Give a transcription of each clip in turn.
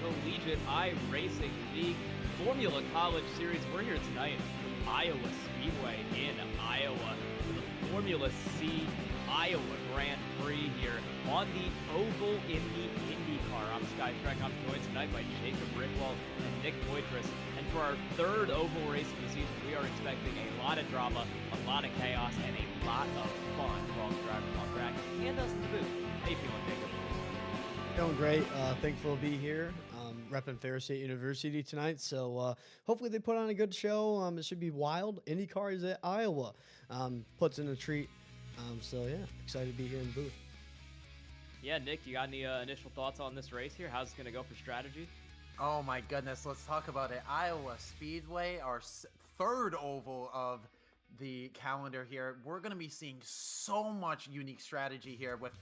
Collegiate iRacing, the Formula College Series. We're here tonight at Iowa Speedway in Iowa for the Formula C Iowa Grand Prix here on the oval in the IndyCar. I'm SkyTrek. I'm joined tonight by Jacob Rickwell and Nick Poitras. And for our third oval race of the season, we are expecting a lot of drama, a lot of chaos, and a lot of fun for all the drivers on track and us in the booth. How you feeling, Jacob? Doing great. Thankful to be here. Repping Ferris State University tonight. So hopefully they put on a good show. It should be wild. IndyCar is at Iowa. Puts in a treat. So yeah, excited to be here in the booth. Yeah, Nick, you got any initial thoughts on this race here? How's it going to go for strategy? Oh my goodness, let's talk about it. Iowa Speedway, our third oval of the calendar here. We're going to be seeing so much unique strategy here with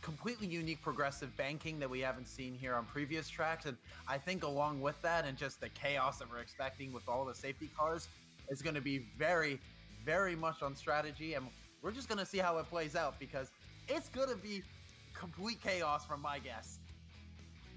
completely unique progressive banking that we haven't seen here on previous tracks. And I think along with that and just the chaos that we're expecting with all the safety cars is going to be very, very much on strategy. And we're just going to see how it plays out because it's going to be complete chaos from my guess.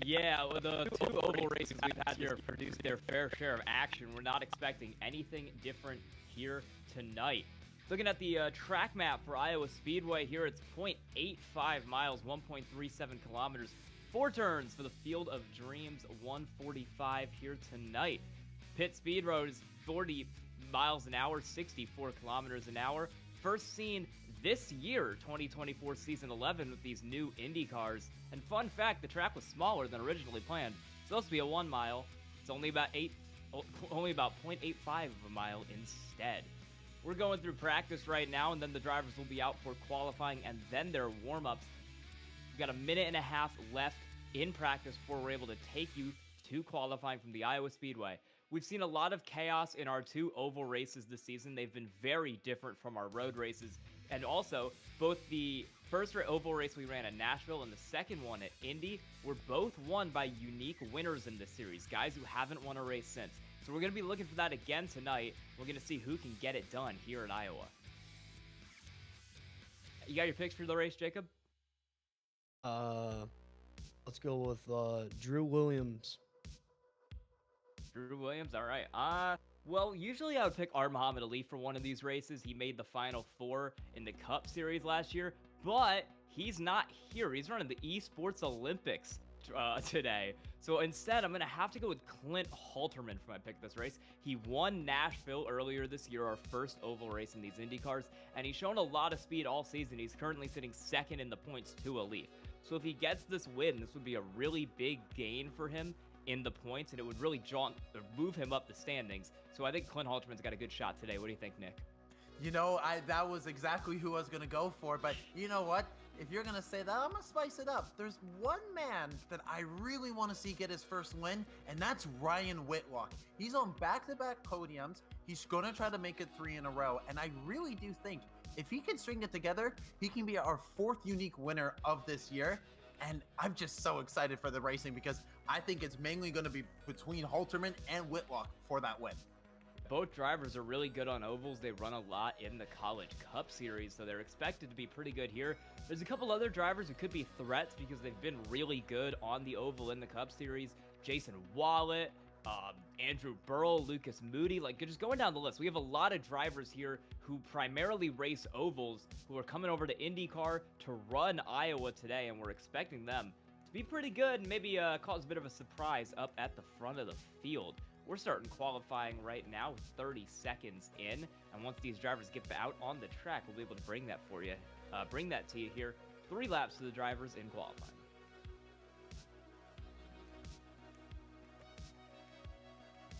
Yeah, well, the two oval races we've had here produced their fair share of action. We're not expecting anything different here tonight. Looking at the track map for Iowa Speedway here, it's 0.85 miles, 1.37 kilometers, 4 turns for the Field of Dreams, 145 here tonight. Pit Speed Road is 40 miles an hour, 64 kilometers an hour. First seen this year, 2024 Season 11, with these new Indy cars. And fun fact, the track was smaller than originally planned. It's supposed to be a 1 mile. It's only about 0.85 of a mile instead. We're going through practice right now, and then the drivers will be out for qualifying and then their warm-ups. We've got a minute and a half left in practice before we're able to take you to qualifying from the Iowa Speedway. We've seen a lot of chaos in our two oval races this season. They've been very different from our road races. And also, both the first oval race we ran at Nashville and the second one at Indy were both won by unique winners in this series, guys who haven't won a race since. So we're going to be looking for that again tonight. We're going to see who can get it done here at Iowa. You got your picks for the race, Jacob? Let's go with Drew Williams. Drew Williams, all right. Well, usually I would pick Muhammad Ali for one of these races. He made the Final Four in the Cup Series last year, but he's not here. He's running the Esports Olympics today. So instead, I'm going to have to go with Clint Halterman for my pick this race. He won Nashville earlier this year, our first oval race in these Indy cars, and he's shown a lot of speed all season. He's currently sitting second in the points to a Leaf. So if he gets this win, this would be a really big gain for him in the points, and it would really move him up the standings. So I think Clint Halterman's got a good shot today. What do you think, Nick? You know, that was exactly who I was going to go for, but you know what? If you're going to say that, I'm going to spice it up. There's one man that I really want to see get his first win, and that's Ryan Whitlock. He's on back-to-back podiums. He's going to try to make it 3 in a row, and I really do think if he can string it together, he can be our 4th unique winner of this year. And I'm just so excited for the racing because I think it's mainly going to be between Halterman and Whitlock for that win. Both drivers are really good on ovals. They run a lot in the College Cup Series, so they're expected to be pretty good here. There's a couple other drivers who could be threats because they've been really good on the oval in the Cup Series. Jason Wallet, Andrew Burrell, Lucas Moody, like just going down the list. We have a lot of drivers here who primarily race ovals who are coming over to IndyCar to run Iowa today, and we're expecting them to be pretty good and maybe cause a bit of a surprise up at the front of the field. We're starting qualifying right now with 30 seconds in, and once these drivers get out on the track, we'll be able to bring that for you, bring that to you here. 3 laps to the drivers in qualifying.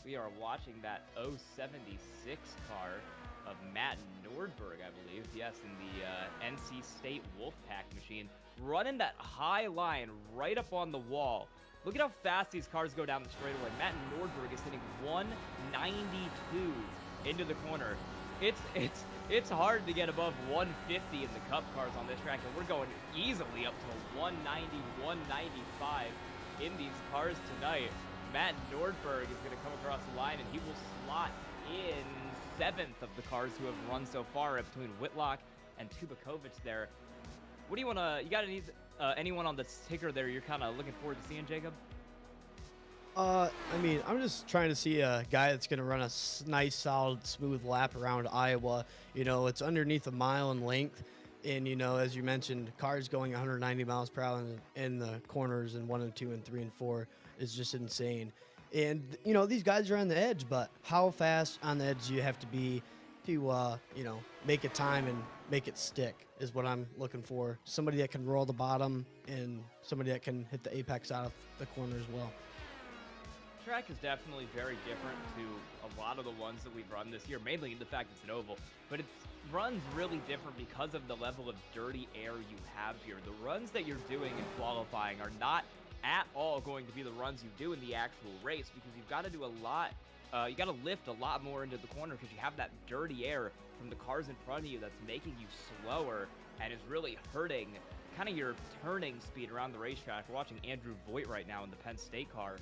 We are watching that 076 car of Matt Nordberg, I believe. Yes, in the NC State Wolfpack machine. Running that high line right up on the wall. Look at how fast these cars go down the straightaway. Matt Nordberg is hitting 192 into the corner. It's hard to get above 150 in the Cup cars on this track, and we're going easily up to 190, 195 in these cars tonight. Matt Nordberg is going to come across the line, and he will slot in 7th of the cars who have run so far between Whitlock and Tubakovic there. What do you want to... You got anyone on the ticker there you're kind of looking forward to seeing, Jacob? I mean, I'm just trying to see a guy that's going to run a nice, solid, smooth lap around Iowa. You know, it's underneath a mile in length. And, you know, as you mentioned, cars going 190 miles per hour in the corners and 1 and 2 and 3 and 4 is just insane. And, you know, these guys are on the edge, but how fast on the edge do you have to be to, you know, make it time and make it stick is what I'm looking for. Somebody that can roll the bottom and somebody that can hit the apex out of the corner as well. Track is definitely very different to a lot of the ones that we've run this year, mainly in the fact it's an oval, but it runs really different because of the level of dirty air you have here. The runs that you're doing in qualifying are not at all going to be the runs you do in the actual race, because you've got to do a lot, you got to lift a lot more into the corner because you have that dirty air from the cars in front of you that's making you slower and is really hurting kind of your turning speed around the racetrack. We're watching Andrew Voigt right now in the Penn State car.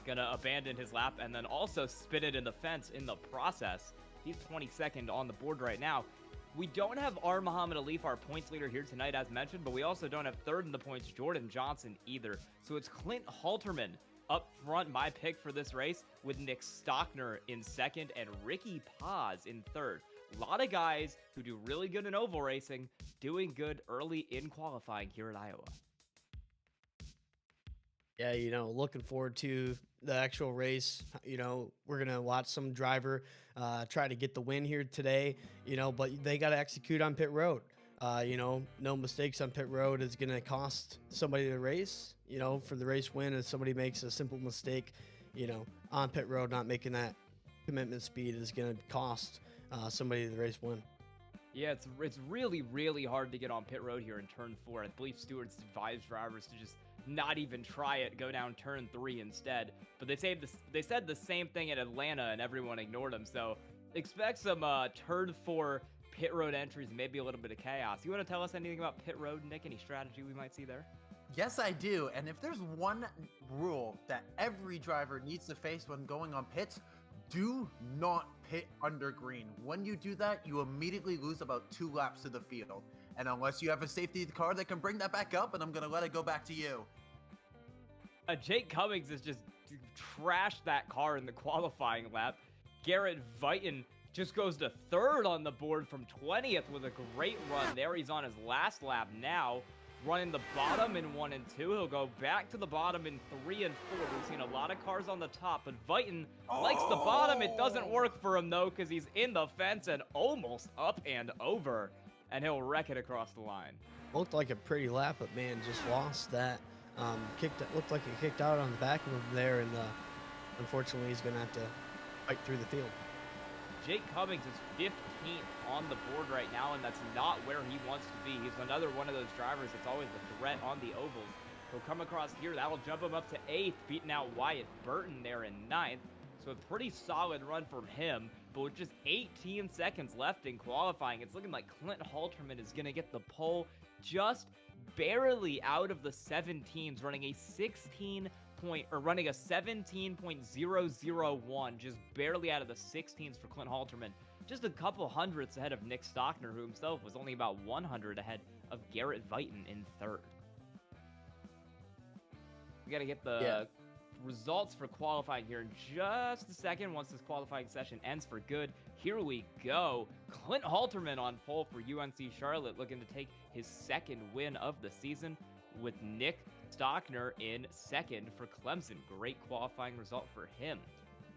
Gonna abandon his lap and then also spin it in the fence in the process. He's 22nd on the board right now. We don't have our Muhammad Alif, our points leader here tonight, as mentioned, but we also don't have third in the points, Jordan Johnson, either. So it's Clint Halterman up front, my pick for this race, with Nick Stockner in second and Ricky Paz in third. A lot of guys who do really good in oval racing, doing good early in qualifying here at Iowa. Yeah, you know, looking forward to the actual race. You know, we're going to watch some driver try to get the win here today, you know, but they got to execute on pit road. You know, no mistakes on pit road is going to cost somebody the race, you know, for the race win. If somebody makes a simple mistake, you know, on pit road, not making that commitment speed is going to cost somebody the race win. Yeah, it's really, really hard to get on pit road here in turn 4. I believe Stewart's advised drivers to just not even try it, go down turn 3 instead. But they said the same thing in Atlanta and everyone ignored them. So expect some turn 4 pit road entries, maybe a little bit of chaos. You want to tell us anything about pit road, Nick? Any strategy we might see there? Yes, I do. And if there's one rule that every driver needs to face when going on pits, do not pit under green. When you do that, you immediately lose about 2 laps to the field. And unless you have a safety car that can bring that back up, and I'm going to let it go back to you. Jake Cummings has just trashed that car in the qualifying lap. Garrett Vighton just goes to third on the board from 20th with a great run there. He's on his last lap now, running the bottom in 1 and 2. He'll go back to the bottom in 3 and 4. We've seen a lot of cars on the top, but Vighton likes the bottom. It doesn't work for him, though, because he's in the fence and almost up and over, and he'll wreck it across the line. Looked like a pretty lap, but man, just lost that. Looked like he kicked out on the back of him there, and unfortunately he's going to have to fight through the field. Jake Cummings is 15th on the board right now, and that's not where he wants to be. He's another one of those drivers that's always a threat on the ovals. He'll come across here. That'll jump him up to 8th, beating out Wyatt Burton there in 9th. So a pretty solid run from him, but with just 18 seconds left in qualifying, it's looking like Clint Halterman is going to get the pole just barely out of the 17s, running a 17.001, just barely out of the 16s for Clint Halterman. Just a couple hundredths ahead of Nick Stockner, who himself was only about 100 ahead of Garrett Vighton in third. We got to get the results for qualifying here in just a second once this qualifying session ends for good. Here we go. Clint Halterman on pole for UNC Charlotte, looking to take his second win of the season, with Nick Stockner in second for Clemson. Great qualifying result for him.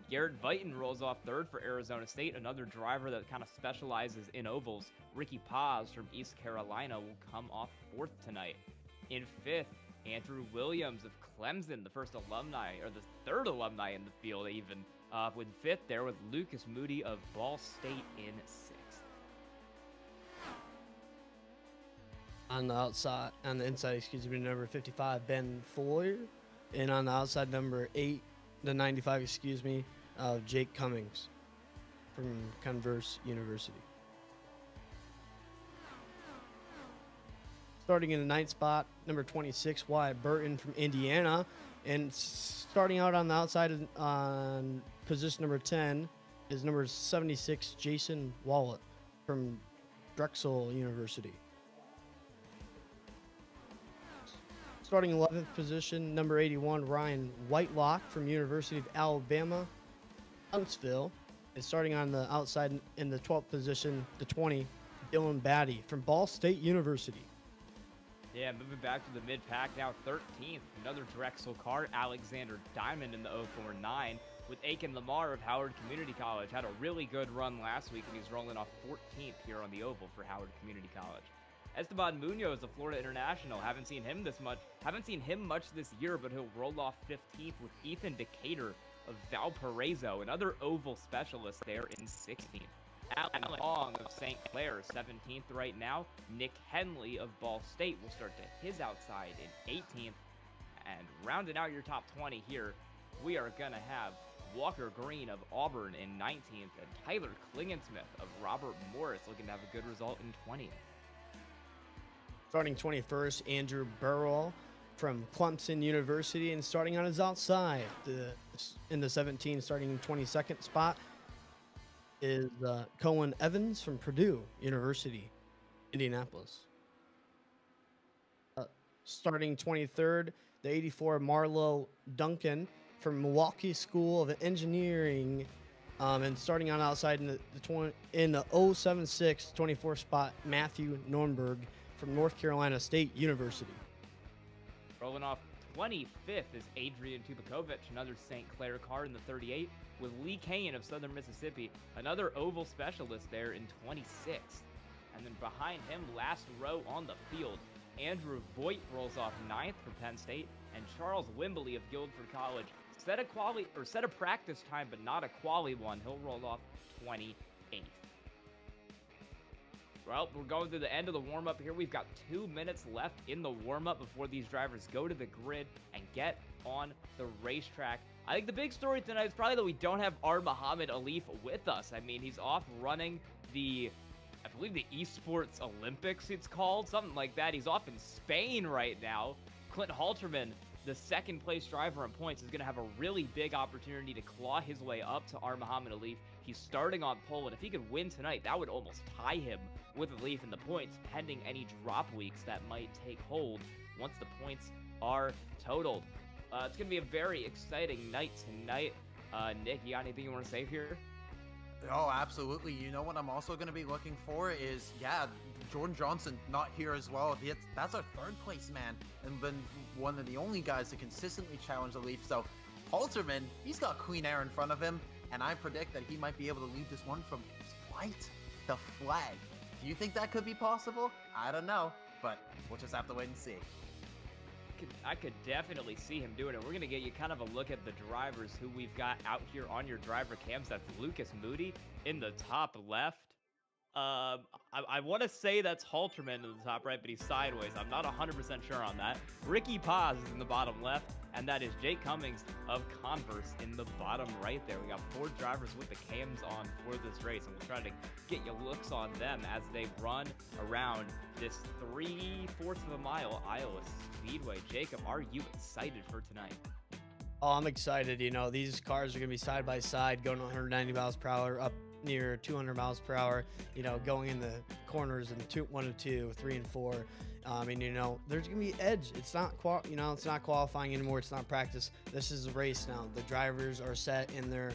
Garrett Vighton rolls off third for Arizona State, another driver that kind of specializes in ovals. Ricky Paz from East Carolina will come off fourth tonight. In fifth, Andrew Williams of Clemson, the first alumni, or the third alumni in the field even, with fifth there with Lucas Moody of Ball State in sixth. On the inside, number 55, Ben Fuller, and on the outside, number 8, the 95, Jake Cummings from Converse University. Starting in the ninth spot, number 26, Wyatt Burton from Indiana. And starting out on the outside on position number 10 is number 76, Jason Wallet from Starting 11th position, number 81, Ryan Whitelock from University of Alabama, Huntsville. And starting on the outside in the 12th position, the 20, Dylan Batty from Ball State University. Yeah, moving back to the mid-pack now, 13th. Another Drexel car, Alexander Diamond in the 049 with Aiken Lamar of Howard Community College. Had a really good run last week, and he's rolling off 14th here on the oval for Howard Community College. Esteban Munoz of Florida International. Haven't seen him much this year, but he'll roll off 15th with Ethan Decatur of Valparaiso, another oval specialist there in 16th. Alan Long of St. Clair, 17th right now. Nick Henley of Ball State will start to his outside in 18th. And rounding out your top 20 here, we are going to have Walker Green of Auburn in 19th and Tyler Klingensmith of Robert Morris looking to have a good result in 20th. Starting 21st, Andrew Burrell from Clemson University, and starting on his outside in the 17, starting 22nd spot is Cohen Evans from Purdue University, Indianapolis. Starting 23rd, the 84, Marlo Duncan from Milwaukee School of Engineering, and starting on outside in the 076, 24th spot, Matthew Nornberg from North Carolina State University. Rolling off 25th is Adrian Tubakovic, another St. Clair car in the 38, with Lee Kane of Southern Mississippi, another oval specialist there in 26th. And then behind him, last row on the field, Andrew Voigt rolls off 9th for Penn State, and Charles Wimbley of Guildford College set a practice time, but not a quali one. He'll roll off 28th. Well, we're going through the end of the warm-up here. We've got 2 minutes left in the warm-up before these drivers go to the grid and get on the racetrack. I think the big story tonight is probably that we don't have Muhammad Alif with us. I mean, he's off running I believe the Esports Olympics it's called, something like that. He's off in Spain right now. Clint Halterman, the second-place driver in points, is going to have a really big opportunity to claw his way up to Muhammad Alif. He's starting on pole, and if he could win tonight, that would almost tie him with Alif in the points, pending any drop weeks that might take hold once the points are totaled. It's going to be a very exciting night tonight. Nick, you got anything you want to say here? Oh, absolutely. You know what I'm also going to be looking for is, Jordan Johnson not here as well. That's our third place man, and been one of the only guys to consistently challenge the Leaf. So Halterman, he's got Queen Air in front of him, and I predict that he might be able to lead this one from white to flag. Do you think that could be possible? I don't know, but we'll just have to wait and see. I could definitely see him doing it. We're going to get you kind of a look at the drivers who we've got out here on your driver cams. That's Lucas Moody in the top left. I want to say that's Halterman in the top right, but he's sideways. I'm not 100% sure on that. Ricky Paz is in the bottom left, and that is Jake Cummings of Converse in the bottom right there. We got 4 drivers with the cams on for this race, and we'll try to get you looks on them as they run around this 3/4 of a mile Iowa Speedway. Jacob, are you excited for tonight? Oh, I'm excited. You know, these cars are going to be side by side, going 190 miles per hour, up near 200 miles per hour, you know, going in the corners in 1 and 2, 3 and 4. And you know, there's gonna be edge. It's not it's not qualifying anymore. It's not practice. This is a race now. The drivers are set in their,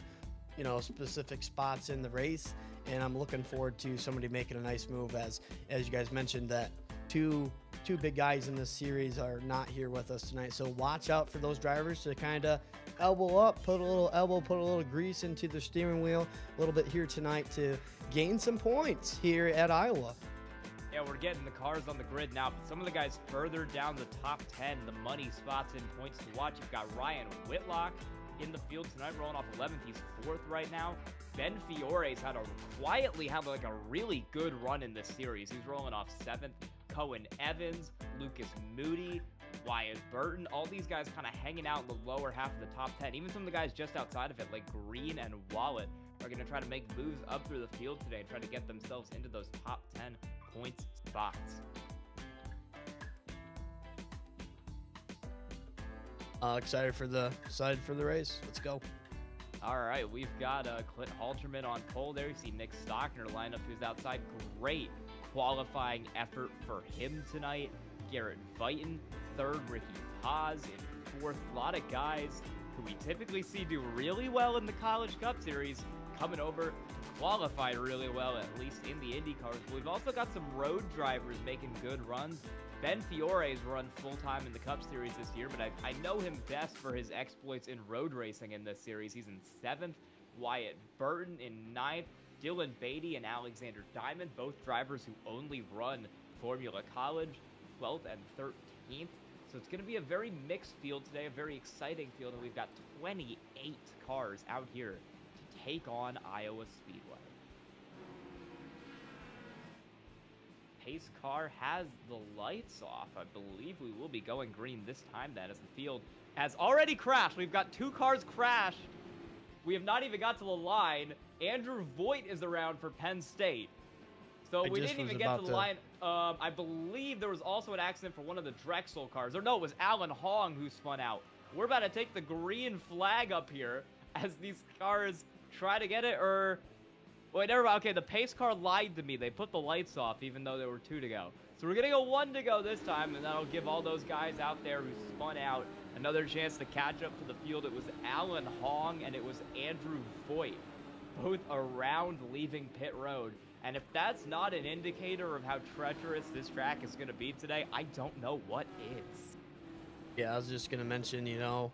you know, specific spots in the race, and I'm looking forward to somebody making a nice move. As you guys mentioned, that two big guys in this series are not here with us tonight. So watch out for those drivers to kind of elbow up, put a little grease into the steering wheel a little bit here tonight to gain some points here at Iowa. Yeah, we're getting the cars on the grid now, but some of the guys further down the top 10, the money spots and points to watch. You've got Ryan Whitlock in the field tonight, rolling off 11th. He's 4th right now. Ben Fiore's quietly had like a really good run in this series. He's rolling off 7th. Cohen Evans, Lucas Moody, Wyatt Burton, all these guys kind of hanging out in the lower half of the top 10. Even some of the guys just outside of it, like Green and Wallet, are going to try to make moves up through the field today and try to get themselves into those top 10 points spots. Excited for the race. Let's go. All right, we've got Clint Halterman on pole there. You see Nick Stockner lined up who's outside. Great qualifying effort for him tonight. Garrett Vighton third, Ricky Paz in fourth. A lot of guys who we typically see do really well in the College Cup Series coming over to qualify really well, at least in the IndyCars. But we've also got some road drivers making good runs. Ben Fiore's run full-time in the Cup Series this year, but I know him best for his exploits in road racing in this series. He's in 7th, Wyatt Burton in 9th, Dylan Beatty and Alexander Diamond, both drivers who only run Formula College, 12th and 13th. So it's going to be a very mixed field today, a very exciting field, and we've got 28 cars out here to take on Iowa Speedway. Pace car has the lights off. I believe we will be going green this time, then, as the field has already crashed. We've got 2 cars crashed. We have not even got to the line. Andrew Voigt is around for Penn State. So we didn't even get to the line. I believe there was also an accident for one of the Drexel cars. Or no, it was Alan Hong who spun out. We're about to take the green flag up here as these cars try to get it, or... Wait, never mind. Okay, the pace car lied to me. They put the lights off even though there were 2 to go. So we're going to go 1 to go this time, and that'll give all those guys out there who spun out another chance to catch up to the field. It was Alan Hong and it was Andrew Voigt, both around leaving pit road. And if that's not an indicator of how treacherous this track is going to be today, I don't know what is. Yeah, I was just going to mention, you know,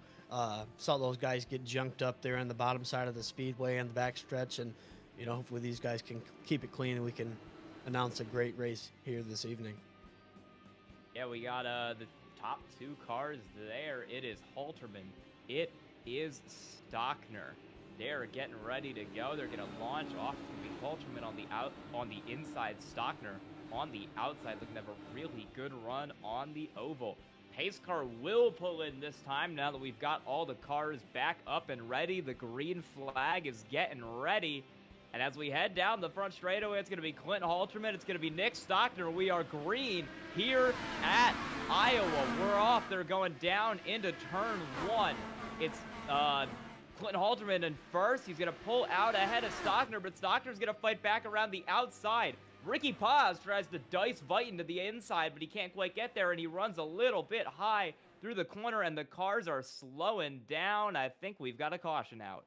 saw those guys get junked up there on the bottom side of the speedway and the backstretch, and you know, hopefully these guys can keep it clean and we can announce a great race here this evening. Yeah, we got the top 2 cars there. It is Halterman. It is Stockner. They're getting ready to go. They're going to launch off. It's going to be Halterman on the inside, Stockner on the outside, looking to have a really good run on the oval. Pace car will pull in this time now that we've got all the cars back up and ready. The green flag is getting ready. And as we head down the front straightaway, it's going to be Clint Halterman. It's going to be Nick Stockner. We are green here at Iowa. We're off. They're going down into turn 1. It's Clint Halterman in first. He's going to pull out ahead of Stockner, but Stockner's going to fight back around the outside. Ricky Paz tries to dice Vighton to the inside, but he can't quite get there, and he runs a little bit high through the corner, and the cars are slowing down. I think we've got a caution out.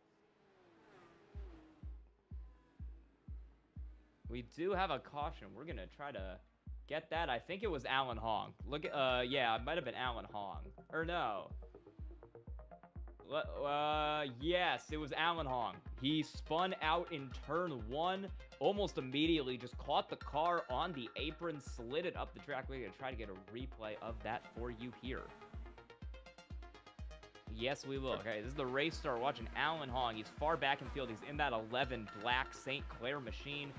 We do have a caution. We're going to try to get that. I think it was Alan Hong. Look at, yeah, it might have been Alan Hong. Or no. Yes, it was Alan Hong. He spun out in turn 1, almost immediately, just caught the car on the apron, slid it up the track. We're going to try to get a replay of that for you here. Yes, we will. Okay, this is the race start. Watching Alan Hong. He's far back in field. He's in that 11 black St. Clair machine.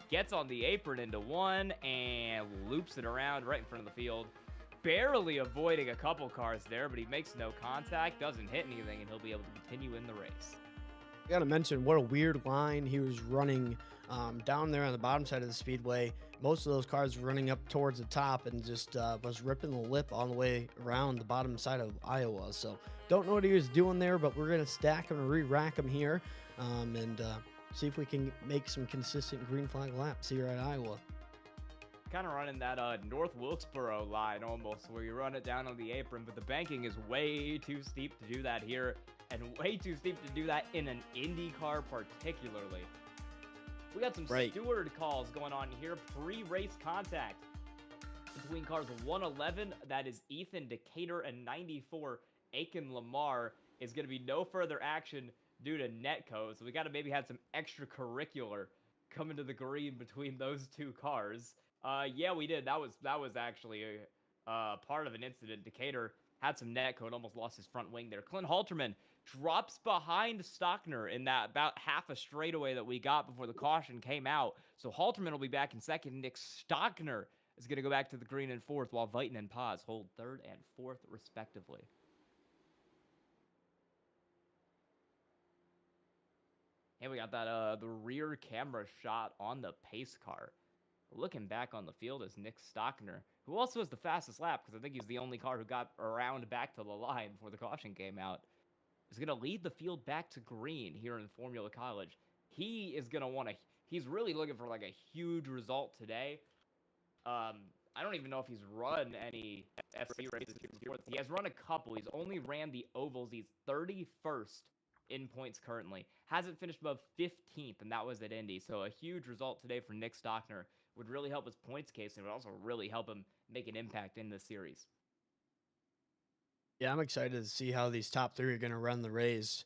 Gets on the apron into 1 and loops it around right in front of the field. Barely avoiding a couple cars there, but he makes no contact, doesn't hit anything, and he'll be able to continue in the race. I got to mention what a weird line he was running down there on the bottom side of the speedway. Most of those cars were running up towards the top and just was ripping the lip all the way around the bottom side of Iowa. So don't know what he was doing there, but we're going to stack him and re-rack him here and see if we can make some consistent green flag laps here at Iowa. Kind of running that North Wilkesboro line almost, where you run it down on the apron, but the banking is way too steep to do that here, and way too steep to do that in an Indy car particularly. We got some steward calls going on here. Pre-race contact between cars 111, that is Ethan Decatur, and 94, Aiken Lamar. Is going to be no further action due to netcode, so we got to maybe have some extracurricular coming to the green between those 2 cars. Yeah, we did. That was actually part of an incident. Decatur had some netcode, almost lost his front wing there. Clint Halterman drops behind Stockner in that about half a straightaway that we got before the caution came out. So Halterman will be back in second. Nick Stockner is going to go back to the green in 4th, while Vighton and Paz hold 3rd and 4th, respectively. And we got that the rear camera shot on the pace car. Looking back on the field is Nick Stockner, who also has the fastest lap, because I think he's the only car who got around back to the line before the caution came out. Is going to lead the field back to green here in Formula College. He is going to want to... He's really looking for like a huge result today. I don't even know if he's run any FC races before. He has run a couple. He's only ran the ovals. He's 31st in points currently. Hasn't finished above 15th, and that was at Indy. So a huge result today for Nick Stockner would really help his points case, and would also really help him make an impact in this series. Yeah, I'm excited to see how these top three are going to run the race.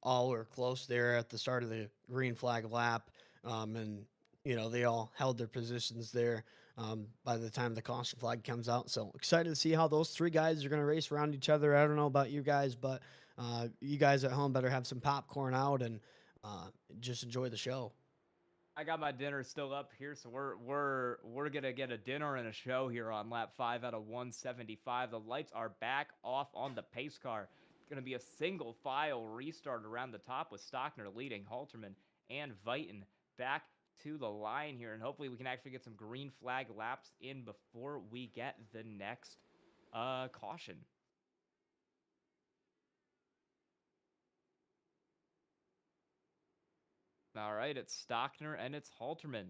All were close there at the start of the green flag lap, and they all held their positions there by the time the caution flag comes out. So excited to see how those three guys are going to race around each other. I don't know about you guys, but you guys at home better have some popcorn out and just enjoy the show. I got my dinner still up here, so we're gonna get a dinner and a show here on lap 5 out of 175. The lights are back off on the pace car. It's gonna be a single file restart around the top with Stockner leading, Halterman and Viton back to the line here, and hopefully we can actually get some green flag laps in before we get the next caution. All right, it's Stockner and it's Halterman.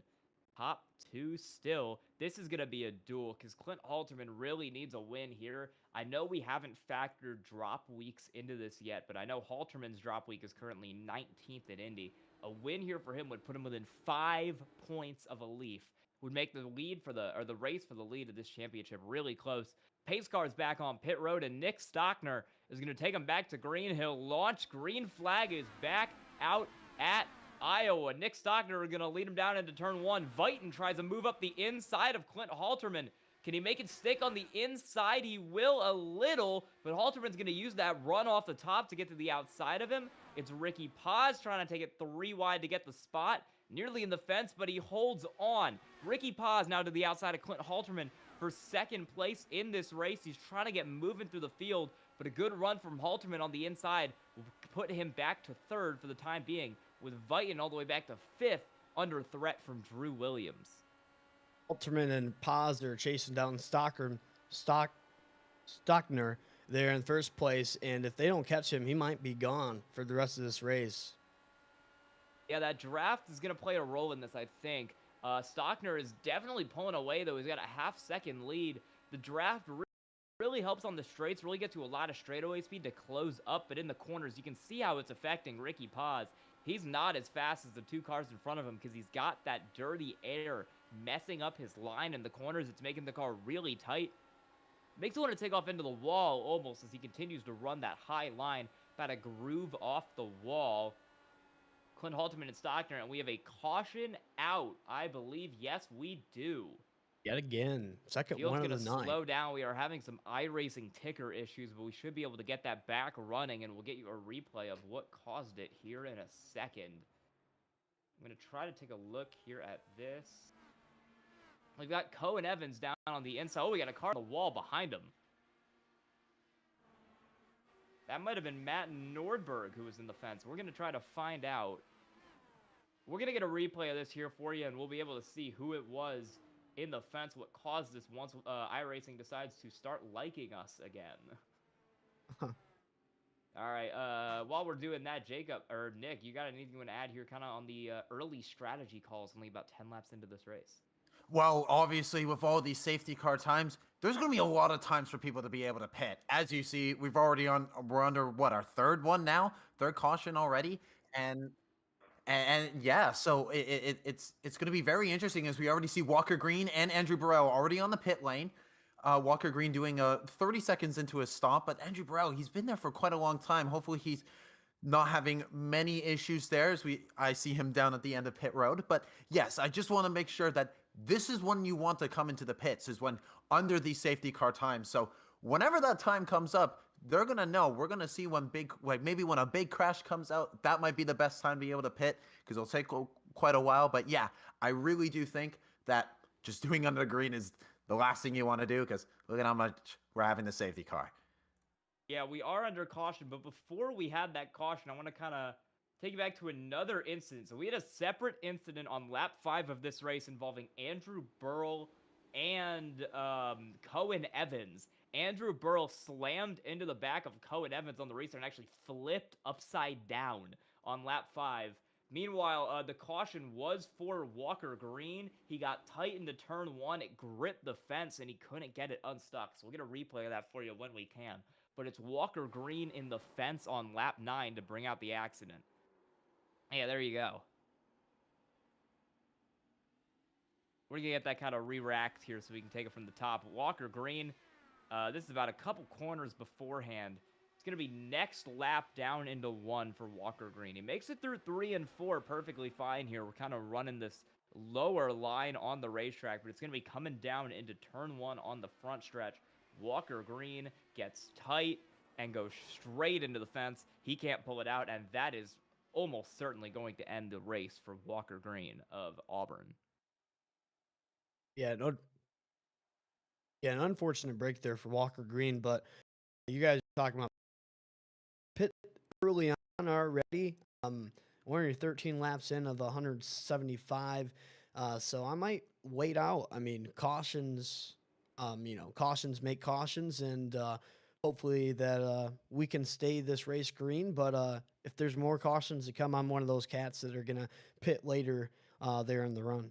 Top two still. This is going to be a duel because Clint Halterman really needs a win here. I know we haven't factored drop weeks into this yet, but I know Halterman's drop week is currently 19th at Indy. A win here for him would put him within 5 points of a leaf. Would make the race for the lead of this championship really close. Pace car is back on pit road, and Nick Stockner is going to take him back to Green Hill. Launch green flag is back out at Iowa. Nick Stockner are going to lead him down into turn 1. Viton tries to move up the inside of Clint Halterman. Can he make it stick on the inside? He will a little, but Halterman's going to use that run off the top to get to the outside of him. It's Ricky Paz trying to take it 3 wide to get the spot. Nearly in the fence, but he holds on. Ricky Paz now to the outside of Clint Halterman for second place in this race. He's trying to get moving through the field, but a good run from Halterman on the inside will put him back to third for the time being, with Viton all the way back to 5th under threat from Drew Williams. Halterman and Paz are chasing down Stockner there in first place, and if they don't catch him, he might be gone for the rest of this race. Yeah, that draft is going to play a role in this, I think. Stockner is definitely pulling away, though. He's got a half-second lead. The draft really helps on the straights, really get to a lot of straightaway speed to close up, but in the corners, you can see how it's affecting Ricky Paz. He's not as fast as the 2 cars in front of him because he's got that dirty air messing up his line in the corners. It's making the car really tight. Makes it want to take off into the wall almost as he continues to run that high line, about to groove off the wall. Clint Halterman and Stockner, and we have a caution out, I believe. Yes, we do. Yet again, second Field's one of gonna the night. slow down. We are having some iRacing ticker issues, but we should be able to get that back running, and we'll get you a replay of what caused it here in a second. I'm going to try to take a look here at this. We've got Cohen Evans down on the inside. Oh, we got a car on the wall behind him. That might have been Matt Nordberg who was in the fence. We're going to try to find out. We're going to get a replay of this here for you, and we'll be able to see who it was in the fence, what caused this once iRacing decides to start liking us again. All right, while we're doing that, Jacob, or Nick, you got anything you want to add here kind of on the early strategy calls, only about 10 laps into this race? Well, obviously, with all these safety car times, there's going to be a lot of times for people to be able to pit. As you see, we're under, what, our third one now? Third caution already? And yeah, so it's going to be very interesting as we already see Walker Green and Andrew Burrell already on the pit lane. Walker Green doing 30 seconds into his stop, but Andrew Burrell, he's been there for quite a long time. Hopefully he's not having many issues there as I see him down at the end of pit road. But yes, I just want to make sure that this is when you want to come into the pits, is when under these safety car times. So whenever that time comes up, they're going to know. We're going to see when maybe when a big crash comes out, that might be the best time to be able to pit because it'll take quite a while. But yeah, I really do think that just doing under the green is the last thing you want to do because look at how much we're having the safety car. Yeah, we are under caution, but before we had that caution, I want to kind of take you back to another incident. So we had a separate incident on lap 5 of this race involving Andrew Burrell and Cohen Evans. Andrew Burrell slammed into the back of Cohen Evans on the restart and actually flipped upside down on lap 5, Meanwhile, the caution was for Walker Green. He got tight into turn one. It gripped the fence, and he couldn't get it unstuck. So we'll get a replay of that for you when we can. But it's Walker Green in the fence on lap 9 to bring out the accident. Yeah, there you go. We're going to get that kind of re-racked here so we can take it from the top. Walker Green, this is about a couple corners beforehand. It's going to be next lap down into 1 for Walker Green. He makes it through 3 and 4 perfectly fine here. We're kind of running this lower line on the racetrack, but it's going to be coming down into turn 1 on the front stretch. Walker Green gets tight and goes straight into the fence. He can't pull it out, and that is almost certainly going to end the race for Walker Green of Auburn. Yeah, no, yeah, an unfortunate break there for Walker Green, but you guys are talking about pit early on already. We're only 13 laps in of 175, so I might wait out. I mean, cautions, cautions make cautions, and hopefully that we can stay this race green. But if there's more cautions to come, I'm one of those cats that are gonna pit later there in the run.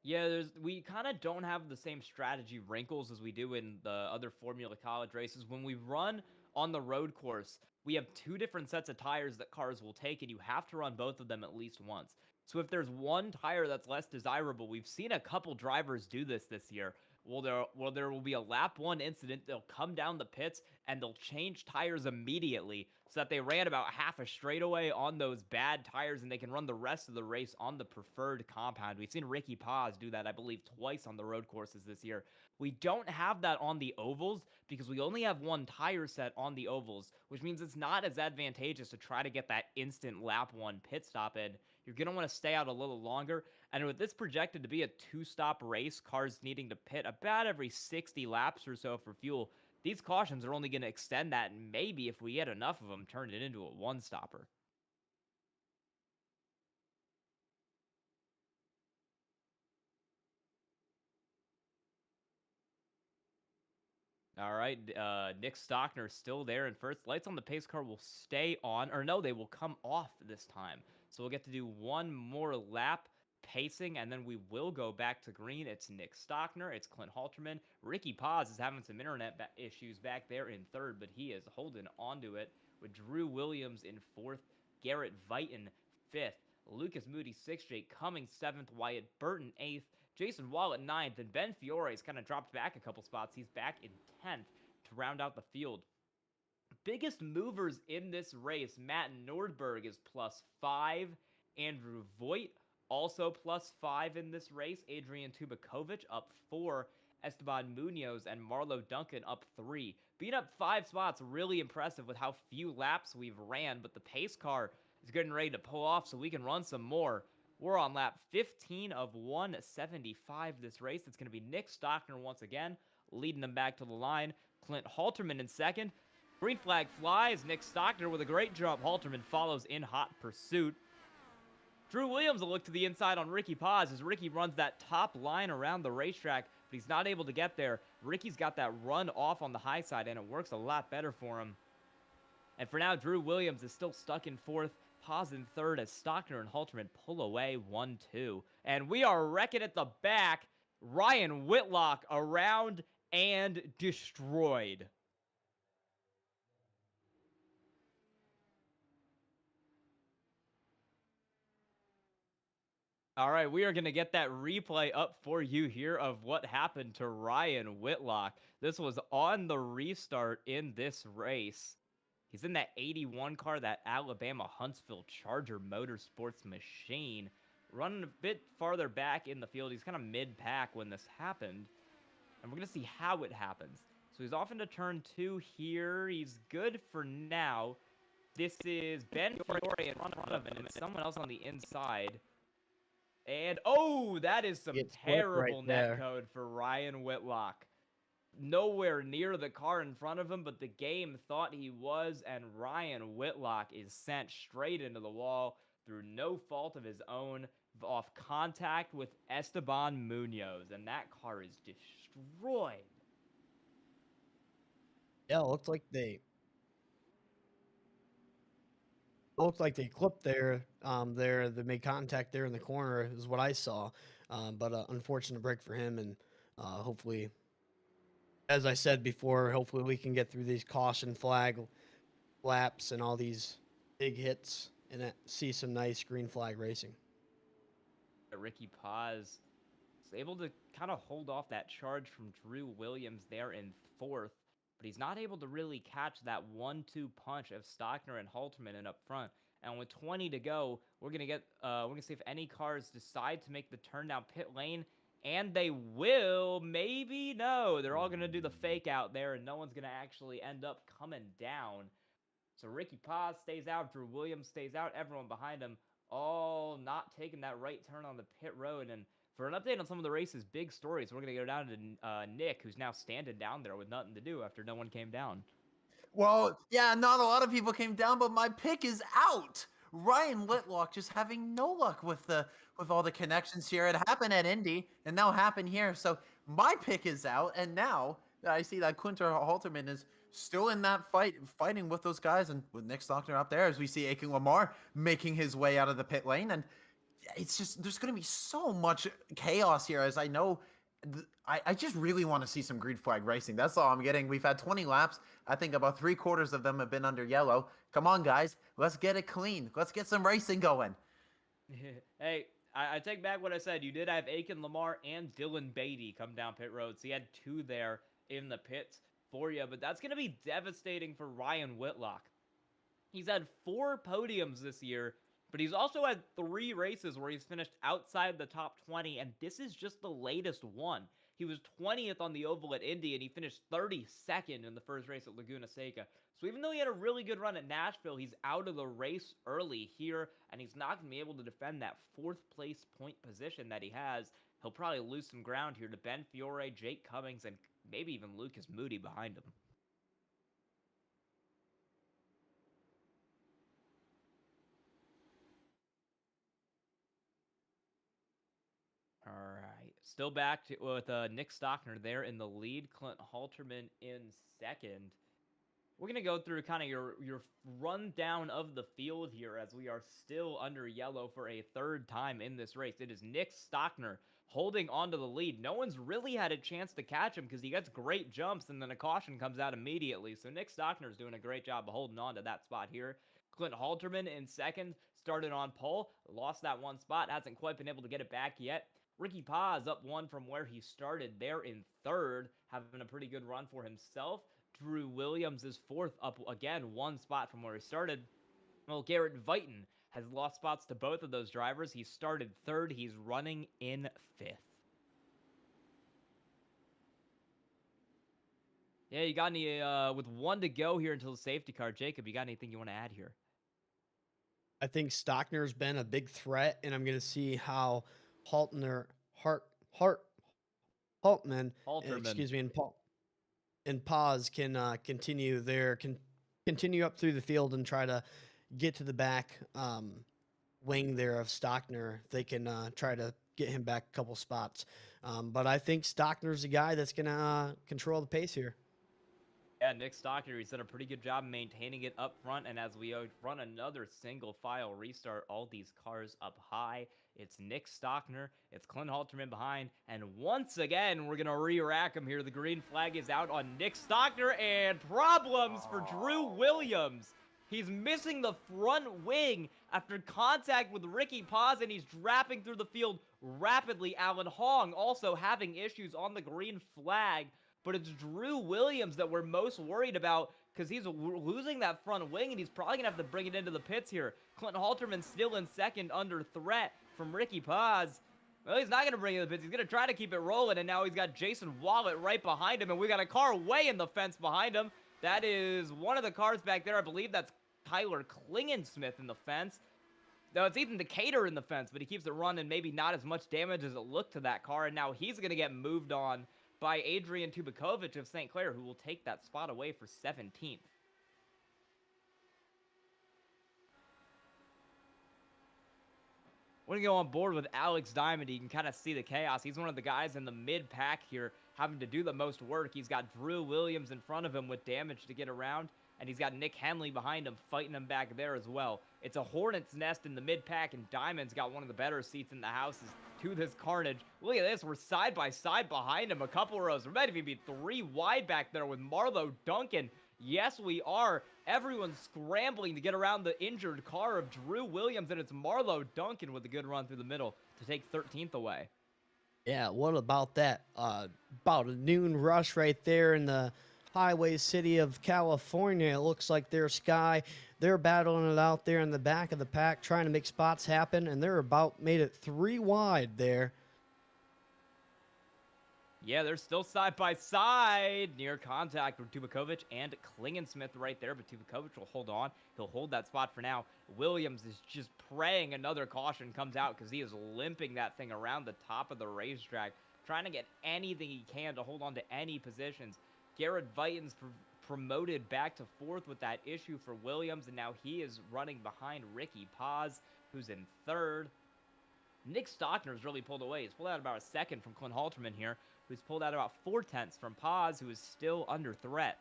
Yeah, we kind of don't have the same strategy wrinkles as we do in the other Formula College races. When we run on the road course, we have 2 different sets of tires that cars will take, and you have to run both of them at least once. So if there's one tire that's less desirable, we've seen a couple drivers do this year. There will be a lap 1 incident. They'll come down the pits and they'll change tires immediately so that they ran about half a straightaway on those bad tires and they can run the rest of the race on the preferred compound. We've seen Ricky Paz do that, I believe, twice on the road courses this year. We don't have that on the ovals because we only have 1 tire set on the ovals, which means it's not as advantageous to try to get that instant lap 1 pit stop in. You're going to want to stay out a little longer. And with this projected to be a 2-stop race, cars needing to pit about every 60 laps or so for fuel, these cautions are only going to extend that, and maybe if we get enough of them, turn it into a 1-stopper. All right, Nick Stockner still there in first. Lights on the pace car will stay on, or no, they will come off this time. So we'll get to do 1 more lap pacing, and then we will go back to green. It's Nick Stockner, it's Clint Halterman. Ricky Paz is having some internet issues back there in third, but he is holding onto it with Drew Williams in fourth, Garrett Vighton fifth, Lucas Moody sixth, Jake Cummings seventh, Wyatt Burton eighth, Jason Wallet ninth, and Ben Fiore has kind of dropped back a couple spots. He's back in 10th to round out the field. Biggest movers in this race, Matt Nordberg is +5. Andrew Voigt also +5 in this race. Adrian Tubakovic up 4. Esteban Munoz and Marlo Duncan up 3. Being up 5 spots, really impressive with how few laps we've ran, but the pace car is getting ready to pull off so we can run some more. We're on lap 15 of 175 this race. It's going to be Nick Stockner once again, leading them back to the line. Clint Halterman in second. Green flag flies. Nick Stockner with a great jump. Halterman follows in hot pursuit. Drew Williams will look to the inside on Ricky Paz as Ricky runs that top line around the racetrack, but he's not able to get there. Ricky's got that run off on the high side, and it works a lot better for him. And for now, Drew Williams is still stuck in fourth. Paz in third as Stockner and Halterman pull away 1-2. And we are wrecking at the back. Ryan Whitlock around and destroyed. All right, we are going to get that replay up for you here of what happened to Ryan Whitlock. This was on the restart in this race. He's in that 81 car, that Alabama Huntsville Charger Motorsports machine. Running a bit farther back in the field. He's kind of mid-pack when this happened. And we're going to see how it happens. So he's off into turn 2 here. He's good for now. This is Ben Fiore in front of him, and someone else on the inside. And, oh, that is some terrible netcode for Ryan Whitlock. Nowhere near the car in front of him, but the game thought he was, and Ryan Whitlock is sent straight into the wall through no fault of his own, off contact with Esteban Munoz, and that car is destroyed. Yeah, it looked like they looked like they clipped there. They made contact there in the corner is what I saw. But unfortunate break for him, and hopefully, as I said before, hopefully we can get through these caution flag laps and all these big hits and see some nice green flag racing. Ricky Paz is able to kind of hold off that charge from Drew Williams there in fourth, but he's not able to really catch that 1-2 punch of Stockner and Halterman in up front. And with 20 to go, we're gonna see if any cars decide to make the turn down pit lane, and they will. Maybe no, they're all gonna do the fake out there, and no one's gonna actually end up coming down. So Ricky Paz stays out, Drew Williams stays out, everyone behind him all not taking that right turn on the pit road. And for an update on some of the race's big stories, we're going to go down to Nick, who's now standing down there with nothing to do after no one came down. Well, yeah, not a lot of people came down, but my pick is out. Ryan Whitlock just having no luck with all the connections here. It happened at Indy and now happened here. So my pick is out, and now I see that Quinter Halterman is still in that fighting with those guys, and with Nick Stockner up there, as we see Aiken Lamar making his way out of the pit lane. And it's just, there's going to be so much chaos here, as I know. I just really want to see some green flag racing. That's all I'm getting. We've had 20 laps. I think about 3/4 of them have been under yellow. Come on, guys. Let's get it clean. Let's get some racing going. Hey, I take back what I said. You did have Aiken Lamar and Dylan Beatty come down pit road, so you had two there in the pits for you. But that's going to be devastating for Ryan Whitlock. He's had 4 podiums this year, but he's also had 3 races where he's finished outside the top 20, and this is just the latest one. He was 20th on the oval at Indy, and he finished 32nd in the first race at Laguna Seca. So even though he had a really good run at Nashville, he's out of the race early here, and he's not going to be able to defend that 4th place point position that he has. He'll probably lose some ground here to Ben Fiore, Jake Cummings, and maybe even Lucas Moody behind him. All right, still back with Nick Stockner there in the lead, Clint Halterman in second. We're going to go through kind of your rundown of the field here, as we are still under yellow for a 3rd time in this race. It is Nick Stockner holding onto the lead. No one's really had a chance to catch him because he gets great jumps and then a caution comes out immediately. So Nick Stockner is doing a great job of holding on to that spot here. Clint Halterman in second, started on pole, lost that one spot, hasn't quite been able to get it back yet. Ricky Paz up 1 from where he started there in 3rd, having a pretty good run for himself. Drew Williams is 4th, up again 1 spot from where he started. Well, Garrett Vighton has lost spots to both of those drivers. He started 3rd. He's running in 5th. Yeah, you got any, with 1 to go here until the safety car, Jacob, you got anything you want to add here? I think Stockner's been a big threat, and I'm going to see how Haltman, excuse me, and Paz can continue up through the field and try to get to the back wing there of Stockner. They can try to get him back a couple spots. But I think Stockner's the guy that's going to control the pace here. Yeah, Nick Stockner, he's done a pretty good job maintaining it up front, and as we run another single file restart, all these cars up high, it's Nick Stockner, it's Clint Halterman behind, and once again, we're going to re-rack him here. The green flag is out on Nick Stockner, and problems for Drew Williams. He's missing the front wing after contact with Ricky Paz, and he's dropping through the field rapidly. Alan Hong also having issues on the green flag. But it's Drew Williams that we're most worried about because he's losing that front wing, and he's probably going to have to bring it into the pits here. Clinton Halterman still in second under threat from Ricky Paz. Well, he's not going to bring it in the pits. He's going to try to keep it rolling, and now he's got Jason Wallet right behind him, and we got a car way in the fence behind him. That is one of the cars back there. I believe that's Tyler Klingensmith in the fence. No, it's Ethan Decatur in the fence, but he keeps it running. Maybe not as much damage as it looked to that car, and now he's going to get moved on by Adrian Tubakovic of St. Clair, who will take that spot away for 17th. We're going to go on board with Alex Diamond. You can kind of see the chaos. He's one of the guys in the mid-pack here having to do the most work. He's got Drew Williams in front of him with damage to get around. and he's got Nick Henley behind him, fighting him back there as well. It's a hornet's nest in the mid-pack, and Diamond's got one of the better seats in the houses to this carnage. Look at this. We're side by side behind him, a couple rows. We might even be 3 wide back there with Marlo Duncan. Yes, we are. Everyone's scrambling to get around the injured car of Drew Williams, and it's Marlo Duncan with a good run through the middle to take 13th away. Yeah, what about that? About a noon rush right there in the highway city of California. It looks like their Sky, they're battling it out there in the back of the pack, trying to make spots happen, and they're about made it 3 wide there. Yeah, they're still side by side. Near contact with Tubakovic and Klingensmith right there, but Tubakovic will hold on. He'll hold that spot for now. Williams is just praying another caution comes out because he is limping that thing around the top of the racetrack, trying to get anything he can to hold on to any positions. Garrett Vighton's promoted back to 4th with that issue for Williams, and now he is running behind Ricky Paz, who's in 3rd. Nick Stockner's really pulled away. He's pulled out about a 2nd from Clint Halterman here, who's pulled out about 4/10 from Paz, who is still under threat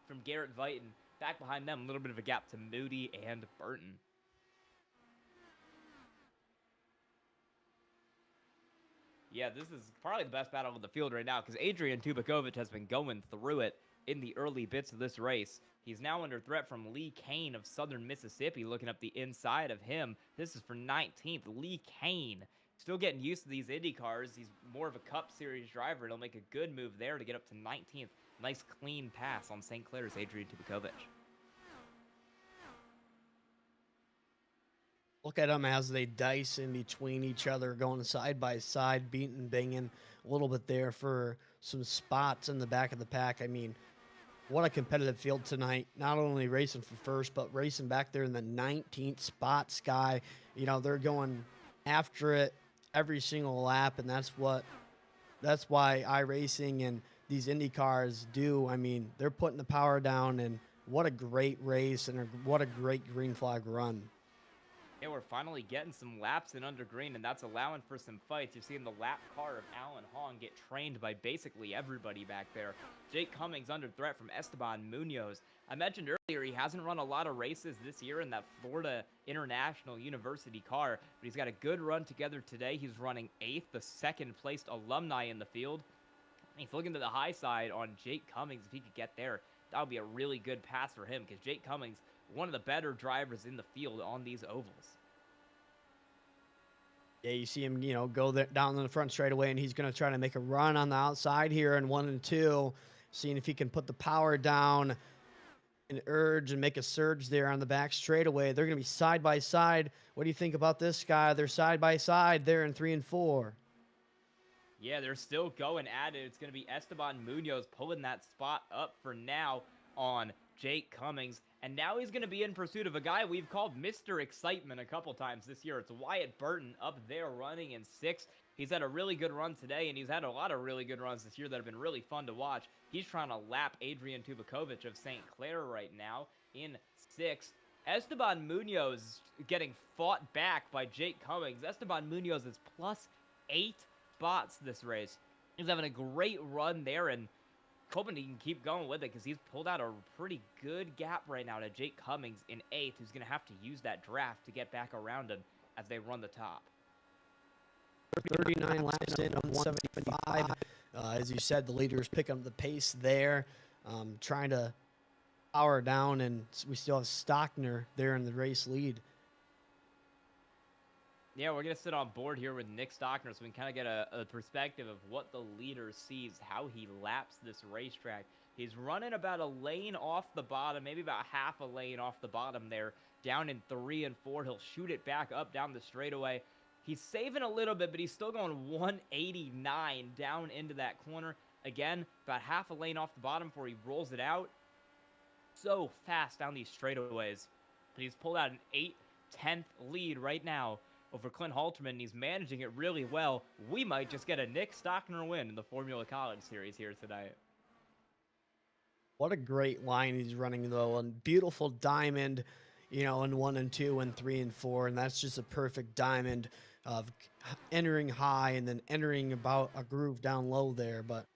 from Garrett Vighton. Back behind them, a little bit of a gap to Moody and Burton. Yeah, this is probably the best battle of the field right now because Adrian Tubakovic has been going through it in the early bits of this race. He's now under threat from Lee Kane of Southern Mississippi, looking up the inside of him. This is for 19th. Lee Kane, still getting used to these Indy cars. He's more of a Cup Series driver. He'll make a good move there to get up to 19th. Nice clean pass on St. Clair's Adrian Tubakovic. Look at them as they dice in between each other, going side by side, beating, banging a little bit there for some spots in the back of the pack. I mean, what a competitive field tonight. Not only racing for first, but racing back there in the 19th spot, Sky. You know, they're going after it every single lap, and that's why iRacing and these Indy cars do. I mean, they're putting the power down, and what a great race and what a great green flag run. Yeah, we're finally getting some laps in under green, and that's allowing for some fights. You're seeing the lap car of Alan Hong get trained by basically everybody back there. Jake Cummings under threat from Esteban Munoz. I mentioned earlier he hasn't run a lot of races this year in that Florida International University car, but he's got a good run together today. He's running 8th, the second-placed alumni in the field. He's looking to the high side on Jake Cummings. If he could get there, that would be a really good pass for him because Jake Cummings, one of the better drivers in the field on these ovals. Yeah, you see him, go there, down in the front straightaway, and he's going to try to make a run on the outside here in 1 and 2, seeing if he can put the power down and urge and make a surge there on the back straightaway. They're going to be side by side. What do you think about this guy? They're side by side there in 3 and 4. Yeah, they're still going at it. It's going to be Esteban Munoz pulling that spot up for now on Jake Cummings. And now he's going to be in pursuit of a guy we've called Mr. Excitement a couple times this year. It's Wyatt Burton up there running in 6th. He's had a really good run today, and he's had a lot of really good runs this year that have been really fun to watch. He's trying to lap Adrian Tubakovic of St. Clair right now in 6th. Esteban Munoz getting fought back by Jake Cummings. Esteban Munoz is plus 8 spots this race. He's having a great run there, and hoping he can keep going with it because he's pulled out a pretty good gap right now to Jake Cummings in 8th, who's going to have to use that draft to get back around him as they run the top. 39 laps in, 175. As you said, the leaders pick up the pace there, trying to power down, and we still have Stockner there in the race lead. Yeah, we're going to sit on board here with Nick Stockner so we can kind of get a perspective of what the leader sees, how he laps this racetrack. He's running about a lane off the bottom, maybe about half a lane off the bottom there, down in 3 and 4. He'll shoot it back up down the straightaway. He's saving a little bit, but he's still going 189 down into that corner. Again, about half a lane off the bottom before he rolls it out. So fast down these straightaways. But he's pulled out an 8/10 lead right now over Clint Halterman, and he's managing it really well. We might just get a Nick Stockner win in the Formula College Series here tonight. What a great line he's running, though. And beautiful diamond, in 1 and 2 and 3 and 4. And that's just a perfect diamond of entering high and then entering about a groove down low there. But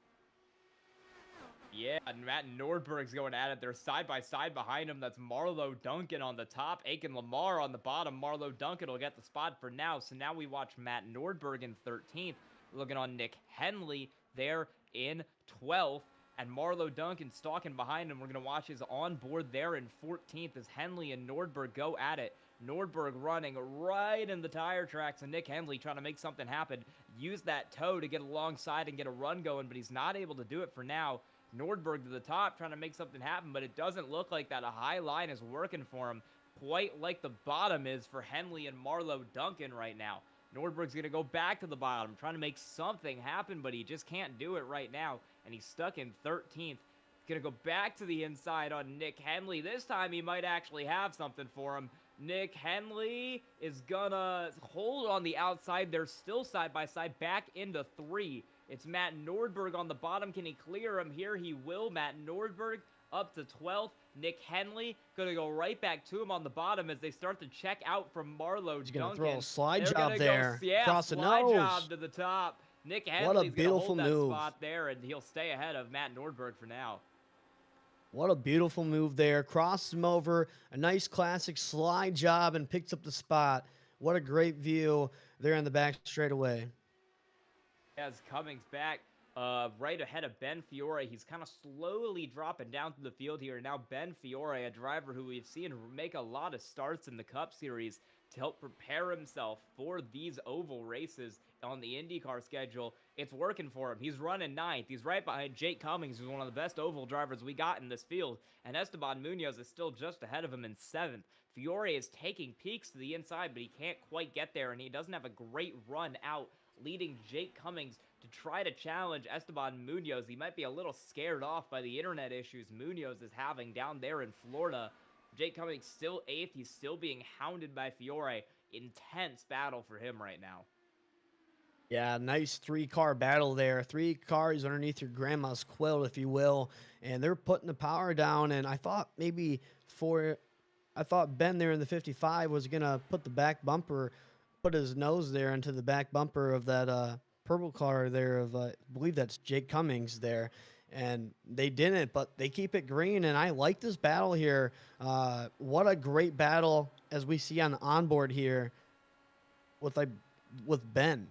Yeah, and Matt Nordberg's going at it. They're side by side behind him. That's Marlo Duncan on the top, Aiken Lamar on the bottom. Marlo Duncan will get the spot for now. So now we watch Matt Nordberg in 13th, looking on Nick Henley there in 12th. And Marlo Duncan stalking behind him. We're going to watch his onboard there in 14th as Henley and Nordberg go at it. Nordberg running right in the tire tracks, and Nick Henley trying to make something happen. Use that toe to get alongside and get a run going, but he's not able to do it for now. Nordberg to the top trying to make something happen, but it doesn't look like that. A high line is working for him, quite like the bottom is for Henley and Marlo Duncan right now. Nordberg's going to go back to the bottom, trying to make something happen, but he just can't do it right now, and he's stuck in 13th. Going to go back to the inside on Nick Henley. This time he might actually have something for him. Nick Henley is going to hold on the outside. They're still side by side back into 3. It's Matt Nordberg on the bottom. Can he clear him here? He will. Matt Nordberg up to 12th. Nick Henley going to go right back to him on the bottom as they start to check out from Marlo He's Duncan. going to throw a slide They're job there. Yeah, across the slide nose. job to the top. Nick Henley's going to hold that spot there, and he'll stay ahead of Matt Nordberg for now. What a beautiful move there. Crosses him over. A nice classic slide job and picks up the spot. What a great view there in the back straightaway. As Cummings back right ahead of Ben Fiore. He's kind of slowly dropping down to the field here. Now Ben Fiore, a driver who we've seen make a lot of starts in the Cup Series to help prepare himself for these oval races on the IndyCar schedule. It's working for him. He's running 9th. He's right behind Jake Cummings, who's one of the best oval drivers we got in this field. And Esteban Munoz is still just ahead of him in 7th. Fiore is taking peeks to the inside, but he can't quite get there, and he doesn't have a great run out, leading Jake Cummings to try to challenge Esteban Munoz. He might be a little scared off by the internet issues Munoz is having down there in Florida. Jake Cummings still 8th. He's still being hounded by Fiore. Intense battle for him right now. Yeah, nice 3-car battle there. 3 cars underneath your grandma's quilt, if you will. And they're putting the power down. And I thought Ben there in the 55 was going to put the back bumper, put his nose there into the back bumper of that purple car there of, I believe that's Jake Cummings there. And they didn't, but they keep it green. And I like this battle here. What a great battle as we see on the onboard here with Ben.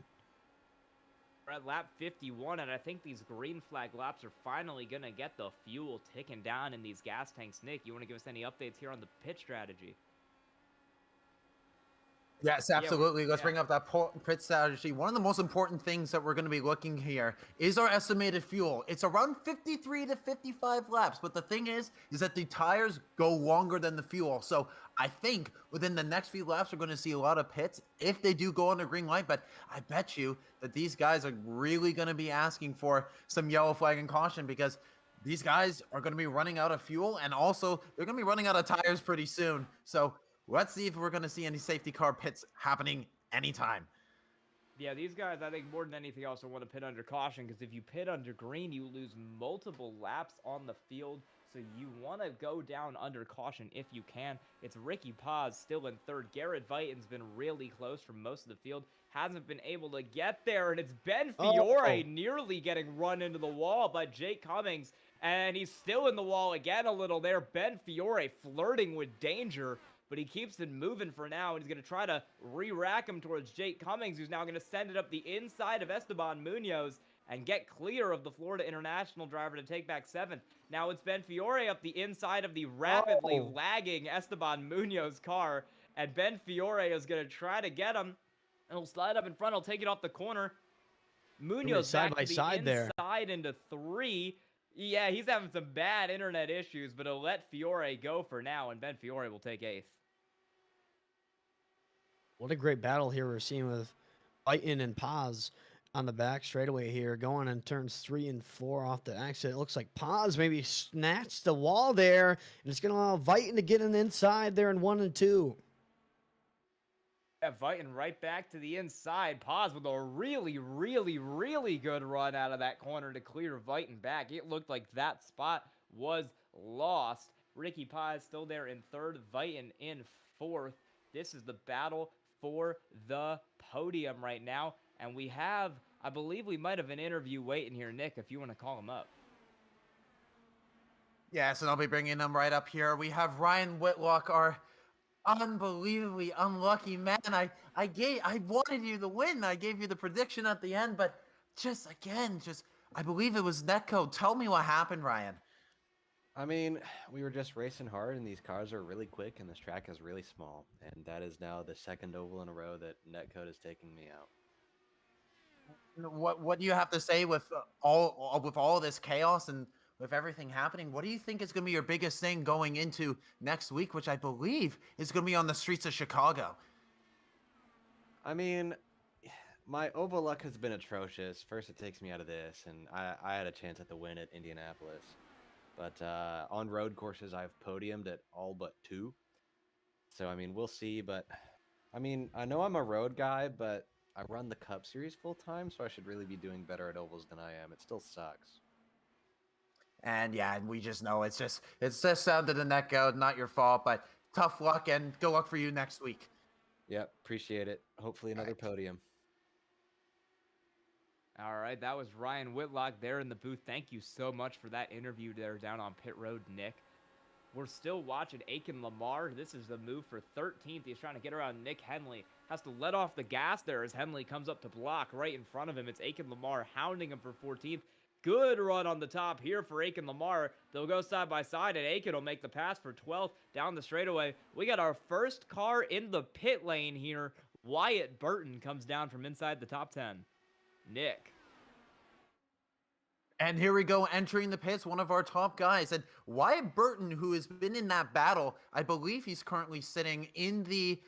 We're at lap 51, and I think these green flag laps are finally going to get the fuel ticking down in these gas tanks. Nick, you want to give us any updates here on the pit strategy? Yes, absolutely. Let's bring up that pit strategy. One of the most important things that we're going to be looking here is our estimated fuel. It's around 53 to 55 laps, but the thing is that the tires go longer than the fuel. So I think within the next few laps, we're going to see a lot of pits if they do go on the green light. But I bet you that these guys are really going to be asking for some yellow flag and caution, because these guys are going to be running out of fuel, and also they're going to be running out of tires pretty soon. So let's see if we're going to see any safety car pits happening anytime. Yeah, these guys, I think more than anything else, want to pit under caution, because if you pit under green, you lose multiple laps on the field. So you want to go down under caution if you can. It's Ricky Paz still in 3rd. Garrett Vighton's been really close for most of the field. Hasn't been able to get there, and it's Ben Fiore nearly getting run into the wall by Jake Cummings. And he's still in the wall again a little there. Ben Fiore flirting with danger, but he keeps it moving for now, and he's going to try to re-rack him towards Jake Cummings, who's now going to send it up the inside of Esteban Munoz and get clear of the Florida International driver to take back 7th. Now it's Ben Fiore up the inside of the rapidly lagging Esteban Munoz car, and Ben Fiore is going to try to get him. He'll slide up in front. He'll take it off the corner. Munoz side back by to the side inside there. into 3. Yeah, he's having some bad internet issues, but he'll let Fiore go for now, and Ben Fiore will take 8th. What a great battle here we're seeing with Vighton and Paz on the back straightaway here, going in turns 3 and 4 off the exit. It looks like Paz maybe snatched the wall there, and it's going to allow Vighton to get in inside there in 1 and 2. Yeah, Vighton right back to the inside. Paz with a really, really, really good run out of that corner to clear Vighton back. It looked like that spot was lost. Ricky Paz still there in 3rd. Vighton in 4th. This is the battle for the podium right now. And we have, I believe we might have an interview waiting here. Nick, if you want to call him up. Yes, and I'll be bringing them right up here. We have Ryan Whitlock, our unbelievably unlucky man. I wanted you to win. I gave you the prediction at the end, but just I believe it was Netcode. Tell me what happened, Ryan. I mean, we were just racing hard, and these cars are really quick, and this track is really small. And that is now the second oval in a row that Netcode is taking me out. What do you have to say with all this chaos and with everything happening? What do you think is going to be your biggest thing going into next week, which I believe is going to be on the streets of Chicago? I mean, my oval luck has been atrocious. First, it takes me out of this, and I had a chance at the win at Indianapolis. But on road courses, I've podiumed at all but 2. So, I mean, we'll see. But, I mean, I know I'm a road guy, but I run the Cup Series full time, so I should really be doing better at ovals than I am. It still sucks. And yeah, we just know it's just down to the Netcode, not your fault, but tough luck and good luck for you next week. Yep, appreciate it. Hopefully another podium. All right, that was Ryan Whitlock there in the booth. Thank you so much for that interview there down on pit road, Nick. We're still watching Aiken Lamar. This is the move for 13th. He's trying to get around Nick Henley. Has to let off the gas there as Henley comes up to block right in front of him. It's Aiken Lamar hounding him for 14th. Good run on the top here for Aiken Lamar. They'll go side by side, and Aiken will make the pass for 12th down the straightaway. We got our first car in the pit lane here. Wyatt Burton comes down from inside the top 10. Nick. And here we go, entering the pits, one of our top guys. And Wyatt Burton, who has been in that battle, I believe he's currently sitting in the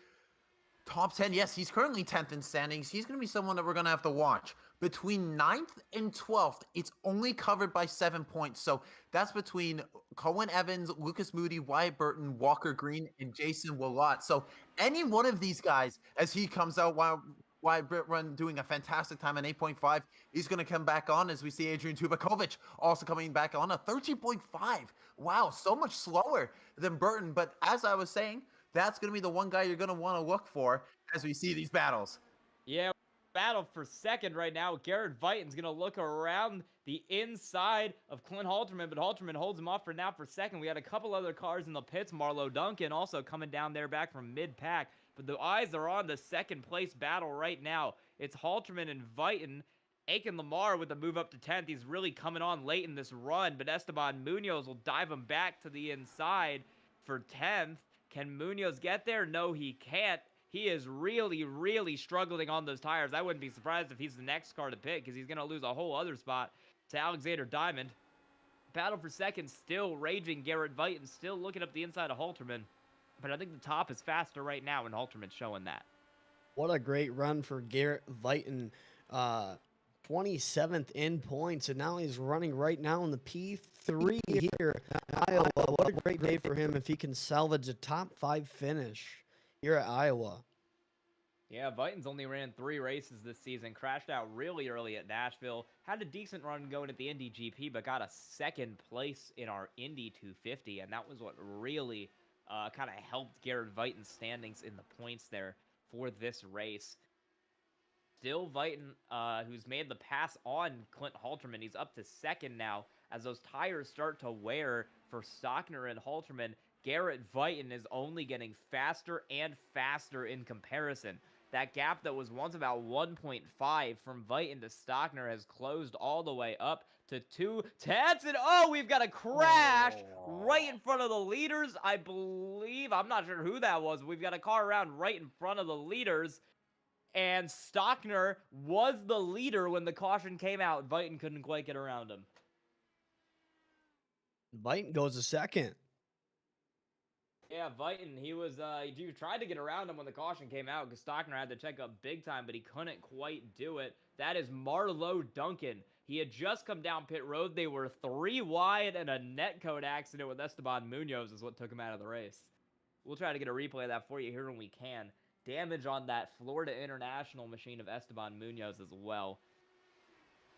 top 10. Yes, he's currently 10th in standings. He's going to be someone that we're going to have to watch. Between 9th and 12th, it's only covered by 7 points. So that's between Cohen Evans, Lucas Moody, Wyatt Burton, Walker Green, and Jason Willott. So any one of these guys, as he comes out while Britt Run doing a fantastic time at 8.5. He's going to come back on as we see Adrian Tubakovic also coming back on a 13.5. Wow, so much slower than Burton. But as I was saying, that's going to be the one guy you're going to want to look for as we see these battles. Yeah, battle for second right now. Garrett Vighton's going to look around the inside of Clint Halterman, but Halterman holds him off for now for second. We had a couple other cars in the pits. Marlo Duncan also coming down there back from mid-pack. But the eyes are on the second place battle right now. It's Halterman and Vighton. Aiken Lamar with a move up to 10th. He's really coming on late in this run, but Esteban Munoz will dive him back to the inside for 10th. Can Munoz get there? No, he can't. He is really, really struggling on those tires. I wouldn't be surprised if he's the next car to pit because he's going to lose a whole other spot to Alexander Diamond. Battle for second still raging. Garrett Vighton still looking up the inside of Halterman. But I think the top is faster right now, and Halterman's showing that. What a great run for Garrett Vighton. 27th in points, and now he's running right now in the P3 here in Iowa. What a great day for him if he can salvage a top 5 finish here at Iowa. Yeah, Vighton's only ran 3 races this season, crashed out really early at Nashville, had a decent run going at the Indy GP, but got a second place in our Indy 250, and that was what really kind of helped Garrett Vighton's standings in the points there for this race. Still Vighton, who's made the pass on Clint Halterman. He's up to second now as those tires start to wear for Stockner and Halterman. Garrett Vighton is only getting faster and faster in comparison. That gap that was once about 1.5 from Vighton to Stockner has closed all the way up to 2 tenths. And oh, we've got a crash right in front of the leaders. I believe, I'm not sure who that was. We've got a car around right in front of the leaders. And Stockner was the leader when the caution came out. Vighton couldn't quite get around him. Vighton goes to second. Yeah, Vighton, he tried to get around him when the caution came out because Stockner had to check up big time, but he couldn't quite do it. That is Marlo Duncan. He had just come down pit road. They were 3 wide, and a netcode accident with Esteban Munoz is what took him out of the race. We'll try to get a replay of that for you here when we can. Damage on that Florida International machine of Esteban Munoz as well.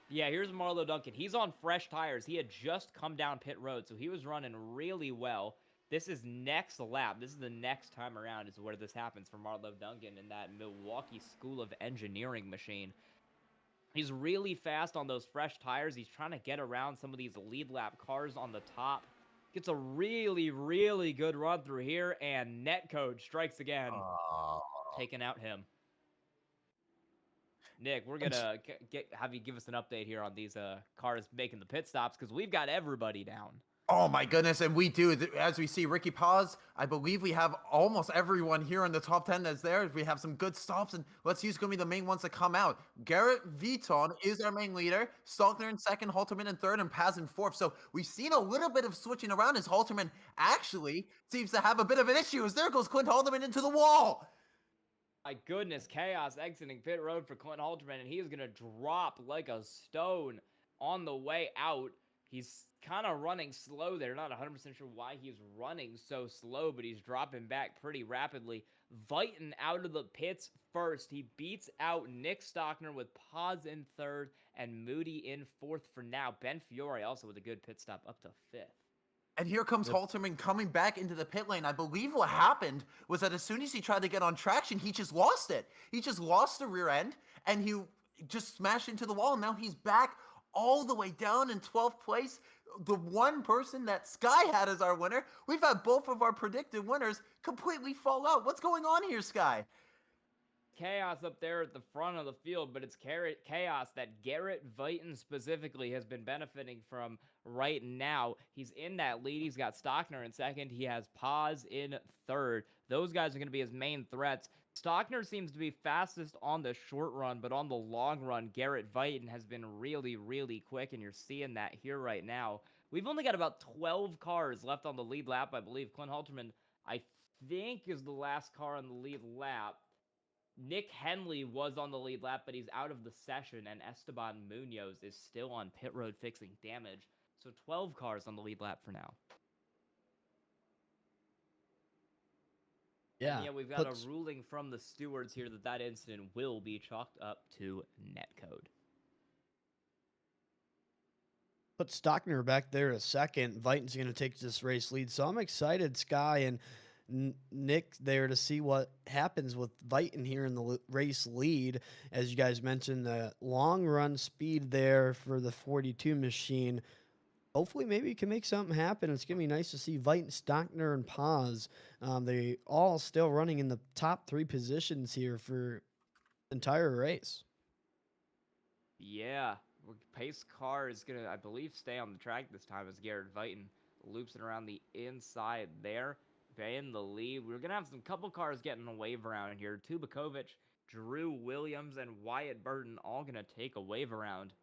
Yeah, here's Marlo Duncan. He's on fresh tires. He had just come down pit road, so he was running really well. This is next lap. This is the next time around is where this happens for Marlo Duncan in that Milwaukee School of Engineering machine. He's really fast on those fresh tires. He's trying to get around some of these lead lap cars on the top. Gets a really, really good run through here, and Netcode strikes again, Oh. taking out him. Nick, we're gonna have you give us an update here on these cars making the pit stops because we've got everybody down. Oh my goodness, and we do. As we see Ricky Paz, I believe we have almost everyone here in the top 10 that's there. We have some good stops, and let's see who's going to be the main ones to come out. Garrett Viton is our main leader. Stockner in second, Halterman in third, and Paz in fourth. So we've seen a little bit of switching around as Halterman actually seems to have a bit of an issue as there goes Clint Halterman into the wall. My goodness, Chaos exiting pit road for Clint Halterman, and he is going to drop like a stone on the way out. He's kind of running slow there. Not 100% sure why he's running so slow, but he's dropping back pretty rapidly. Viton out of the pits first. He beats out Nick Stockner with Paz in third and Moody in fourth for now. Ben Fiore also with a good pit stop up to fifth. And here comes Halterman coming back into the pit lane. I believe what happened was that as soon as he tried to get on traction, he just lost it. He just lost the rear end, and he just smashed into the wall. And now he's back all the way down in 12th place. The one person that Sky had as our winner, we've had both of our predicted winners completely fall out. What's going on here, Sky? Chaos up there at the front of the field, but it's Chaos that Garrett Viton specifically has been benefiting from right now. He's in that lead. He's got Stockner in second. He has Paz in third. Those guys are going to be his main threats. Stockner seems to be fastest on the short run, but on the long run, Garrett Viton has been really, really quick, and you're seeing that here right now. We've only got about 12 cars left on the lead lap, I believe. Clint Halterman, I think, is the last car on the lead lap. Nick Henley was on the lead lap, but he's out of the session, and Esteban Munoz is still on pit road fixing damage. So 12 cars on the lead lap for now. Yeah. And yeah, we've got a ruling from the stewards here that incident will be chalked up to netcode. Put Stockner back there a second. Viton's going to take this race lead. So I'm excited, Sky and Nick, there to see what happens with Viton here in the race lead. As you guys mentioned, the long run speed there for the 42 machine. Hopefully, maybe you can make something happen. It's going to be nice to see Viton, Stockner, and Paz. They all still running in the top 3 positions here for the entire race. Yeah. Pace car is going to, I believe, stay on the track this time as Garrett Viton loops it around the inside there. In the lead. We're going to have some couple cars getting a wave around here. Tubakovic, Drew Williams, and Wyatt Burton all going to take a wave around.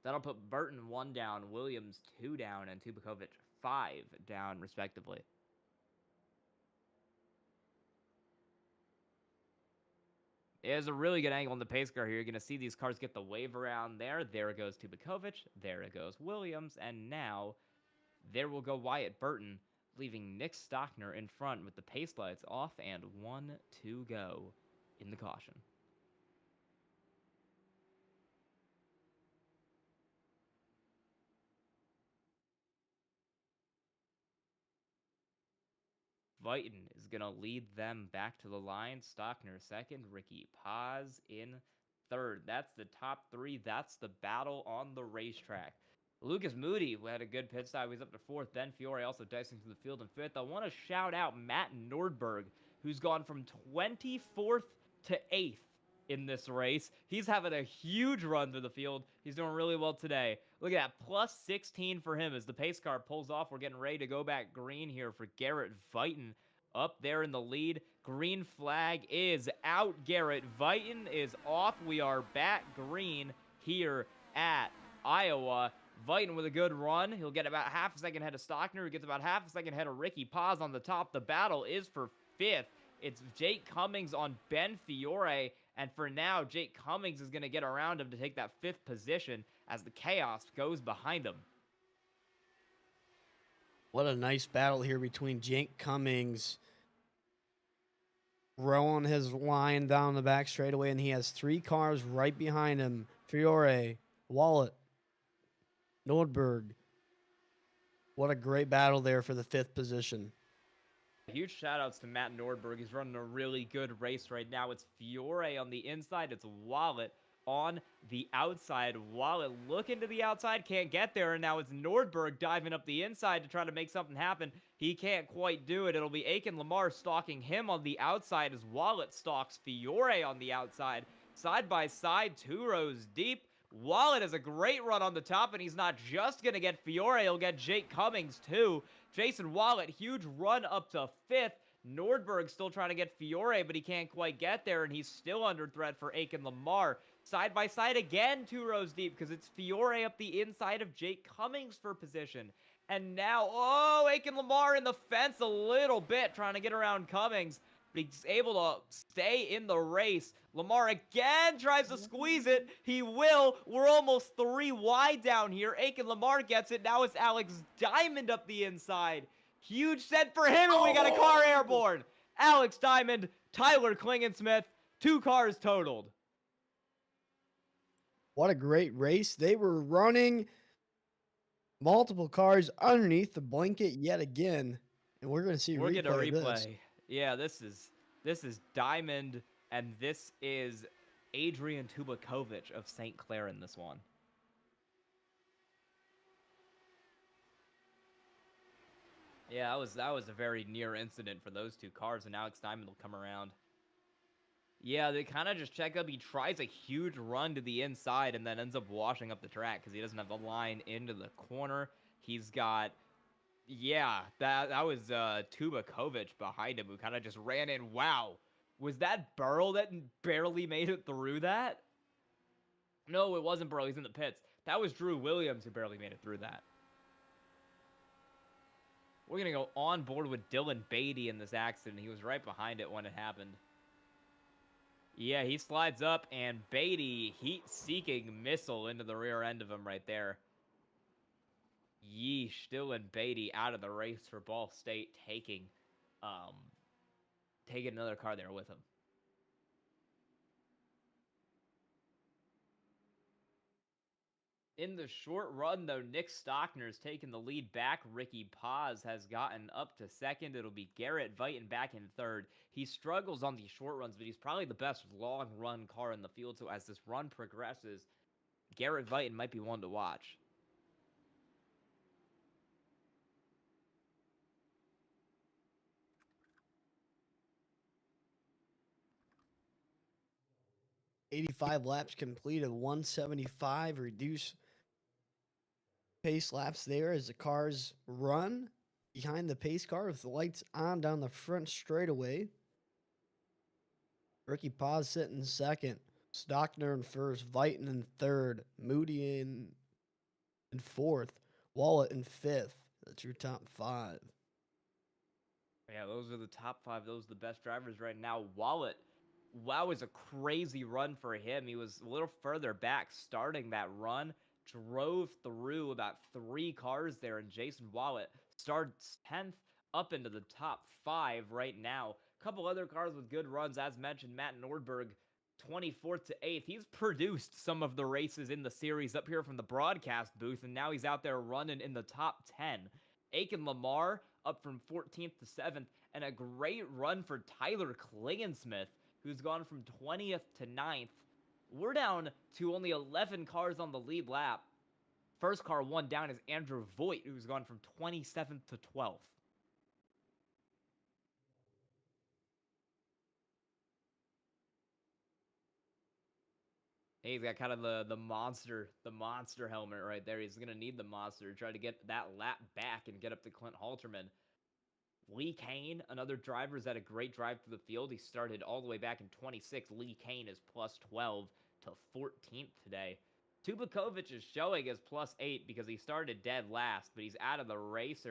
That'll put Burton 1 down, Williams 2 down, and Tubakovic 5 down, respectively. There's a really good angle in the pace car here. You're going to see these cars get the wave around there. There it goes Tubakovic. There it goes Williams. And now there will go Wyatt Burton, leaving Nick Stockner in front with the pace lights off and 1 to go in the caution. Viton is going to lead them back to the line. Stockner second, Ricky Paz in third. That's the top 3. That's the battle on the racetrack. Lucas Moody had a good pit stop. He's up to 4th. Ben Fiore also dicing through the field in 5th. I want to shout out Matt Nordberg, who's gone from 24th to 8th in this race. He's having a huge run through the field. He's doing really well today. Look at that, plus 16 for him as the pace car pulls off. We're getting ready to go back green here for Garrett Viton up there in the lead. Green flag is out. Garrett Viton is off. We are back green here at Iowa. Viton with a good run. He'll get about half a second ahead of Stockner. He gets about half a second ahead of Ricky Paz on the top. The battle is for 5th. It's Jake Cummings on Ben Fiore. And for now, Jake Cummings is going to get around him to take that 5th position as the chaos goes behind him. What a nice battle here between Jake Cummings rowing his line down the back straightaway, and he has 3 cars right behind him. Fiore, Wallet, Nordberg. What a great battle there for the 5th position. Huge shout-outs to Matt Nordberg. He's running a really good race right now. It's Fiore on the inside. It's Wallet on the outside. Wallet looking to the outside, can't get there, and now it's Nordberg diving up the inside to try to make something happen. He can't quite do it. It'll be Aiken Lamar stalking him on the outside as Wallet stalks Fiore on the outside. Side by side, 2 rows deep. Wallet has a great run on the top, and he's not just going to get Fiore, he'll get Jake Cummings too. Jason Wallet, huge run up to 5th. Nordberg still trying to get Fiore, but he can't quite get there, and he's still under threat for Aiken Lamar. Side by side again, 2 rows deep, because it's Fiore up the inside of Jake Cummings for position. And now, oh, Aiken Lamar in the fence a little bit, trying to get around Cummings, but he's able to stay in the race. Lamar again tries to squeeze it. He will. We're almost 3 wide down here. Aiken Lamar gets it. Now it's Alex Diamond up the inside. Huge set for him, and we got a car airborne. Alex Diamond, Tyler Klingensmith, 2 cars totaled. What a great race. They were running multiple cars underneath the blanket yet again. And we're going to see We're getting a replay. This. Yeah, this is Diamond, and this is Adrian Tubakovic of St. Clair in this one. Yeah, that was a very near incident for those 2 cars, and Alex Diamond will come around. Yeah, they kind of just check up. He tries a huge run to the inside and then ends up washing up the track because he doesn't have the line into the corner. He's got, yeah, that was Tubakovic behind him who kind of just ran in. Wow, was that Burl that barely made it through that? No, it wasn't Burl. He's in the pits. That was Drew Williams who barely made it through that. We're going to go on board with Dylan Beatty in this accident. He was right behind it when it happened. Yeah, he slides up, and Beatty heat-seeking missile into the rear end of him right there. Yeesh, Dylan Beatty out of the race for Ball State, taking another car there with him. In the short run, though, Nick Stockner's taking the lead back. Ricky Paz has gotten up to 2nd. It'll be Garrett Vighton back in 3rd. He struggles on these short runs, but he's probably the best long-run car in the field. So as this run progresses, Garrett Vighton might be one to watch. $85 laps completed, 175 reduce pace laps there as the cars run behind the pace car with the lights on down the front straightaway. Ricky Paz sitting 2nd, Stockner in 1st, Vighton in 3rd, Moody in 4th, Wallet in 5th. That's your top 5. Yeah, those are the top 5. Those are the best drivers right now. Wallet, wow, was a crazy run for him. He was a little further back starting that run, drove through about 3 cars there, and Jason Wallet starts 10th up into the top 5 right now. A couple other cars with good runs, as mentioned, Matt Nordberg, 24th to 8th. He's produced some of the races in the series up here from the broadcast booth, and now he's out there running in the top 10. Aiken Lamar up from 14th to 7th, and a great run for Tyler Klingensmith, who's gone from 20th to 9th. We're down to only 11 cars on the lead lap. First car one down is Andrew Voigt, who's gone from 27th to 12th. Hey, he's got kind of the monster helmet right there. He's going to need the monster to try to get that lap back and get up to Clint Halterman. Lee Kane, another driver, has had a great drive through the field. He started all the way back in 26. Lee Kane is plus 12 to 14th today. Tubakovic is showing as plus 8 because he started dead last, but he's out of the race.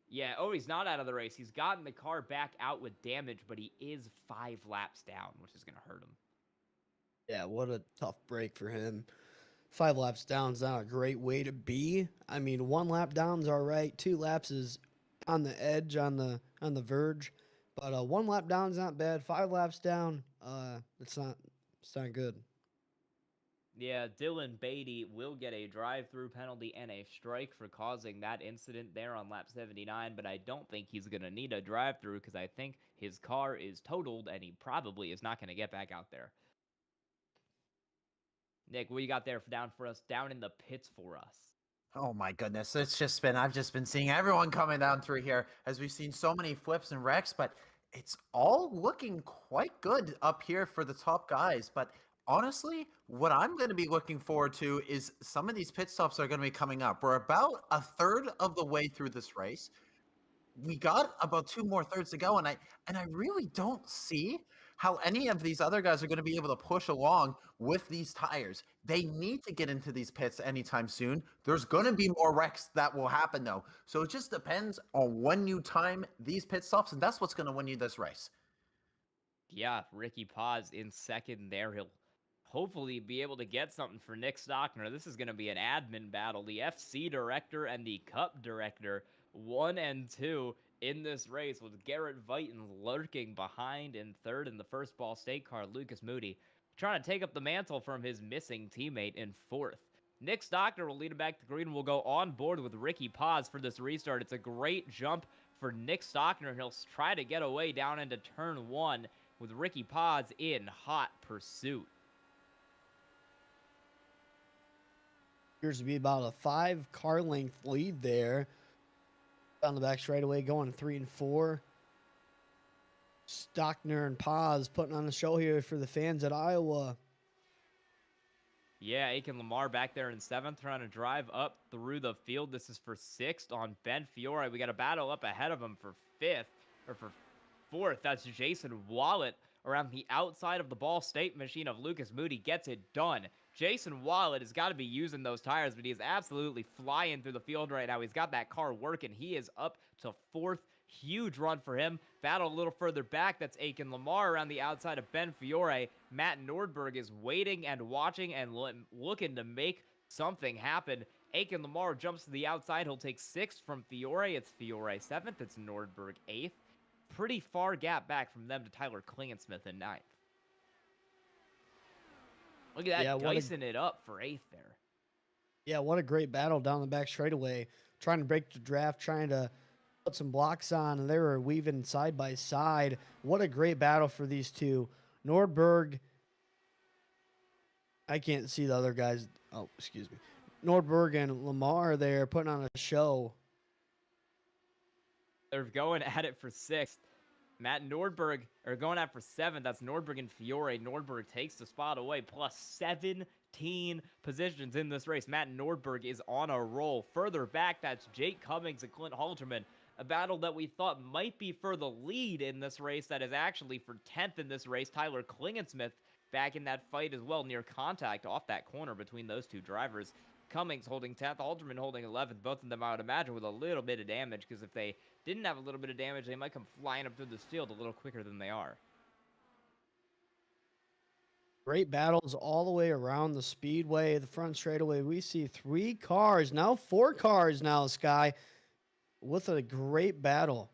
Yeah, oh, he's not out of the race. He's gotten the car back out with damage, but he is 5 laps down, which is going to hurt him. Yeah, what a tough break for him. 5 laps down is not a great way to be. I mean, 1 lap down is all right. 2 laps is on the edge, on the verge. But 1 lap down is not bad. 5 laps down, it's not good. Yeah, Dylan Beatty will get a drive-through penalty and a strike for causing that incident there on lap 79, but I don't think he's going to need a drive-through because I think his car is totaled and he probably is not going to get back out there. Nick, what you got there down for us, down in the pits for us? Oh my goodness, I've just been seeing everyone coming down through here as we've seen so many flips and wrecks, but it's all looking quite good up here for the top guys. But honestly, what I'm going to be looking forward to is some of these pit stops are going to be coming up. We're about a third of the way through this race. We got about 2 more thirds to go, and I really don't see how any of these other guys are going to be able to push along with these tires. They need to get into these pits anytime soon. There's going to be more wrecks that will happen though. So it just depends on when you time these pit stops, and that's what's going to win you this race. Yeah, Ricky Paz in second there. He'll hopefully be able to get something for Nick Stockner. This is going to be an admin battle. The FC director and the Cup director, 1 and 2 in this race, with Garrett Vighton lurking behind in third in the first Ball State car. Lucas Moody trying to take up the mantle from his missing teammate in fourth. Nick Stockner will lead him back to green and will go on board with Ricky Paz for this restart. It's a great jump for Nick Stockner. He'll try to get away down into turn 1 with Ricky Paz in hot pursuit. Appears to be about a 5-car length lead there. Down the back straightaway, going 3 and 4. Stockner and Paz putting on a show here for the fans at Iowa. Yeah, Aiken Lamar back there in 7th, trying to drive up through the field. This is for 6th on Ben Fiore. We got a battle up ahead of him for 5th, or for 4th. That's Jason Wallet around the outside of the Ball State machine of Lucas Moody. Gets it done. Jason Wallet has got to be using those tires, but he is absolutely flying through the field right now. He's got that car working. He is up to 4th. Huge run for him. Battle a little further back. That's Aiken Lamar around the outside of Ben Fiore. Matt Nordberg is waiting and watching and looking to make something happen. Aiken Lamar jumps to the outside. He'll take 6th from Fiore. It's Fiore 7th. It's Nordberg 8th. Pretty far gap back from them to Tyler Klingensmith in 9th. Look at that, Yeah, dicing it up for 8th there. Yeah, what a great battle down the back straightaway. Trying to break the draft, trying to put some blocks on, and they were weaving side by side. What a great battle for these two. Nordberg, I can't see the other guys. Oh, excuse me. Nordberg and Lamar there putting on a show. They're going at it for 6th. Matt Nordberg are going at for 7th. That's Nordberg and Fiore. Nordberg takes the spot away, plus 17 positions in this race. Matt Nordberg is on a roll. Further back, that's Jake Cummings and Clint Halterman. A battle that we thought might be for the lead in this race that is actually for 10th in this race. Tyler Klingensmith back in that fight as well, near contact off that corner between those two drivers. Cummings holding 10th, Halterman holding 11th. Both of them, I would imagine, with a little bit of damage, because if they didn't have a little bit of damage, they might come flying up through this field a little quicker than they are. Great battles all the way around the speedway, the front straightaway. We see 3 cars, now 4 cars now, Sky, with a great battle.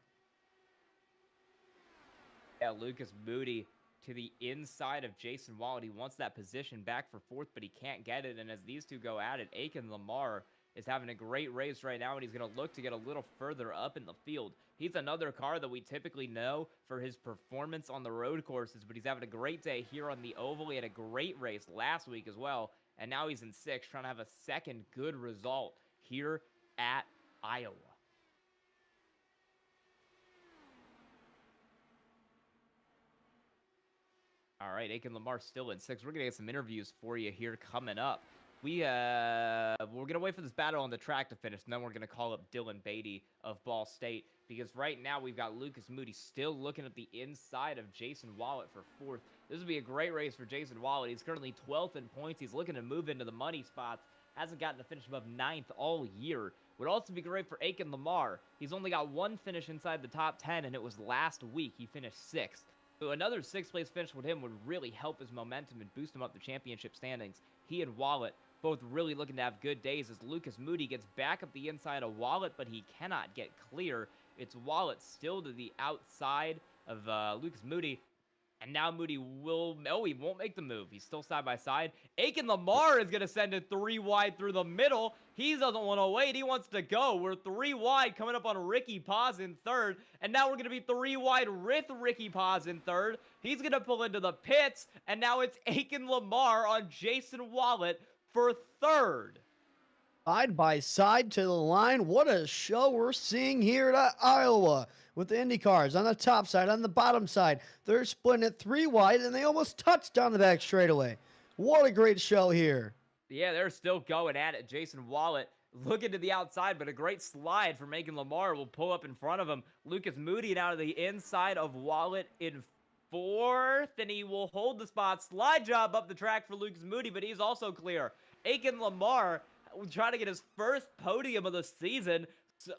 Yeah, Lucas Moody to the inside of Jason Wallet. He wants that position back for 4th, but he can't get it. And as these two go at it, Aiken Lamar is having a great race right now, and he's going to look to get a little further up in the field. He's another car that we typically know for his performance on the road courses, but he's having a great day here on the oval. He had a great race last week as well, and now he's in 6th, trying to have a second good result here at Iowa. All right, Aiken Lamar still in 6th. We're going to get some interviews for you here coming up. We're going to wait for this battle on the track to finish, and then we're going to call up Dylan Beatty of Ball State, because right now we've got Lucas Moody still looking at the inside of Jason Wallet for 4th. This would be a great race for Jason Wallet. He's currently 12th in points. He's looking to move into the money spots. Hasn't gotten to finish above 9th all year. Would also be great for Aiken Lamar. He's only got 1 finish inside the top 10, and it was last week. He finished 6th. So another 6th place finish with him would really help his momentum and boost him up the championship standings. He and Wallet both really looking to have good days as Lucas Moody gets back up the inside of Wallet, but he cannot get clear. It's Wallet still to the outside of Lucas Moody. And now Moody will, no, he won't make the move. He's still side by side. Aiken Lamar is going to send it 3 wide through the middle. He doesn't want to wait. He wants to go. We're 3 wide coming up on Ricky Paz in third. And now we're going to be 3 wide with Ricky Paz in third. He's going to pull into the pits. And now it's Aiken Lamar on Jason Wallet for third. Side by side to the line. What a show we're seeing here at Iowa with the Indy cars on the top side, on the bottom side. They're splitting it 3 wide, and they almost touched down the back straightaway. What a great show here. Yeah, they're still going at it. Jason Wallet looking to the outside, but a great slide from Aiken Lamar will pull up in front of him. Lucas Moody now to the inside of Wallet in fourth, and he will hold the spot. Slide job up the track for Lucas Moody, but he's also clear. Aiken Lamar trying to get his first podium of the season.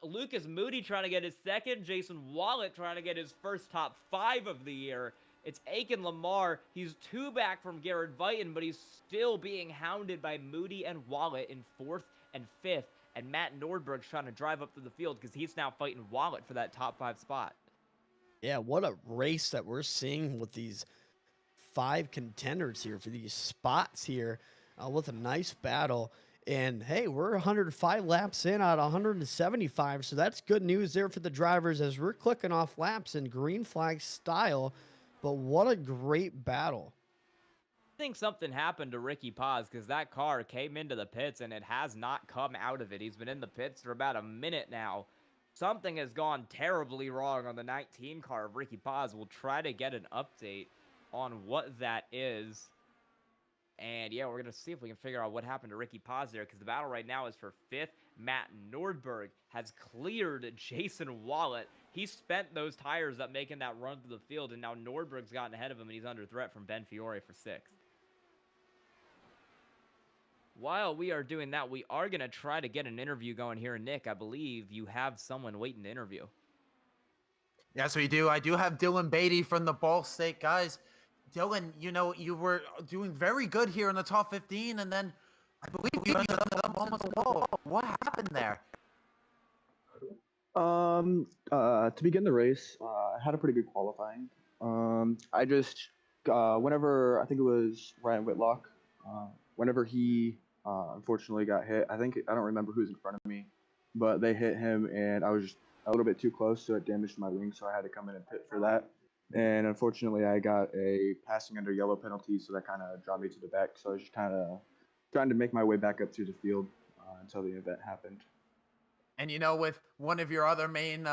Lucas Moody trying to get his second. Jason Wallet trying to get his first top 5 of the year. It's Aiken Lamar. He's 2 back from Garrett Vighton, but he's still being hounded by Moody and Wallet in 4th and 5th. And Matt Nordberg's trying to drive up through the field because he's now fighting Wallet for that top 5 spot. Yeah, what a race that we're seeing with these 5 contenders here for these spots here with a nice battle. And hey, we're 105 laps in out of 175, so that's good news there for the drivers as we're clicking off laps in green flag style. But what a great battle. I think something happened to Ricky Paz because that car came into the pits and it has not come out of it. He's been in the pits for about a minute now. Something has gone terribly wrong on the 19 car of Ricky Paz. We'll try to get an update on what that is. And yeah, we're going to see if we can figure out what happened to Ricky Paz there because the battle right now is for 5th. Matt Nordberg has cleared Jason Wallet. He spent those tires up making that run through the field, and now Nordberg's gotten ahead of him, and he's under threat from Ben Fiore for 6th. While we are doing that, we are going to try to get an interview going here. Nick, I believe you have someone waiting to interview. Yes, we do. I do have Dylan Beatty from the Ball State guys. Dylan, you know, you were doing very good here in the top 15, and then I believe you ended up almost low. What happened there? To begin the race, I had a pretty good qualifying. I just, whenever, I think it was Ryan Whitlock, whenever he unfortunately got hit, I don't remember who's in front of me, but they hit him, and I was just a little bit too close, so it damaged my wing, so I had to come in and pit for that. And unfortunately, I got a passing under yellow penalty, so that kind of dropped me to the back. So I was just kind of trying to make my way back up through the field until the event happened. And you know, with one of your other main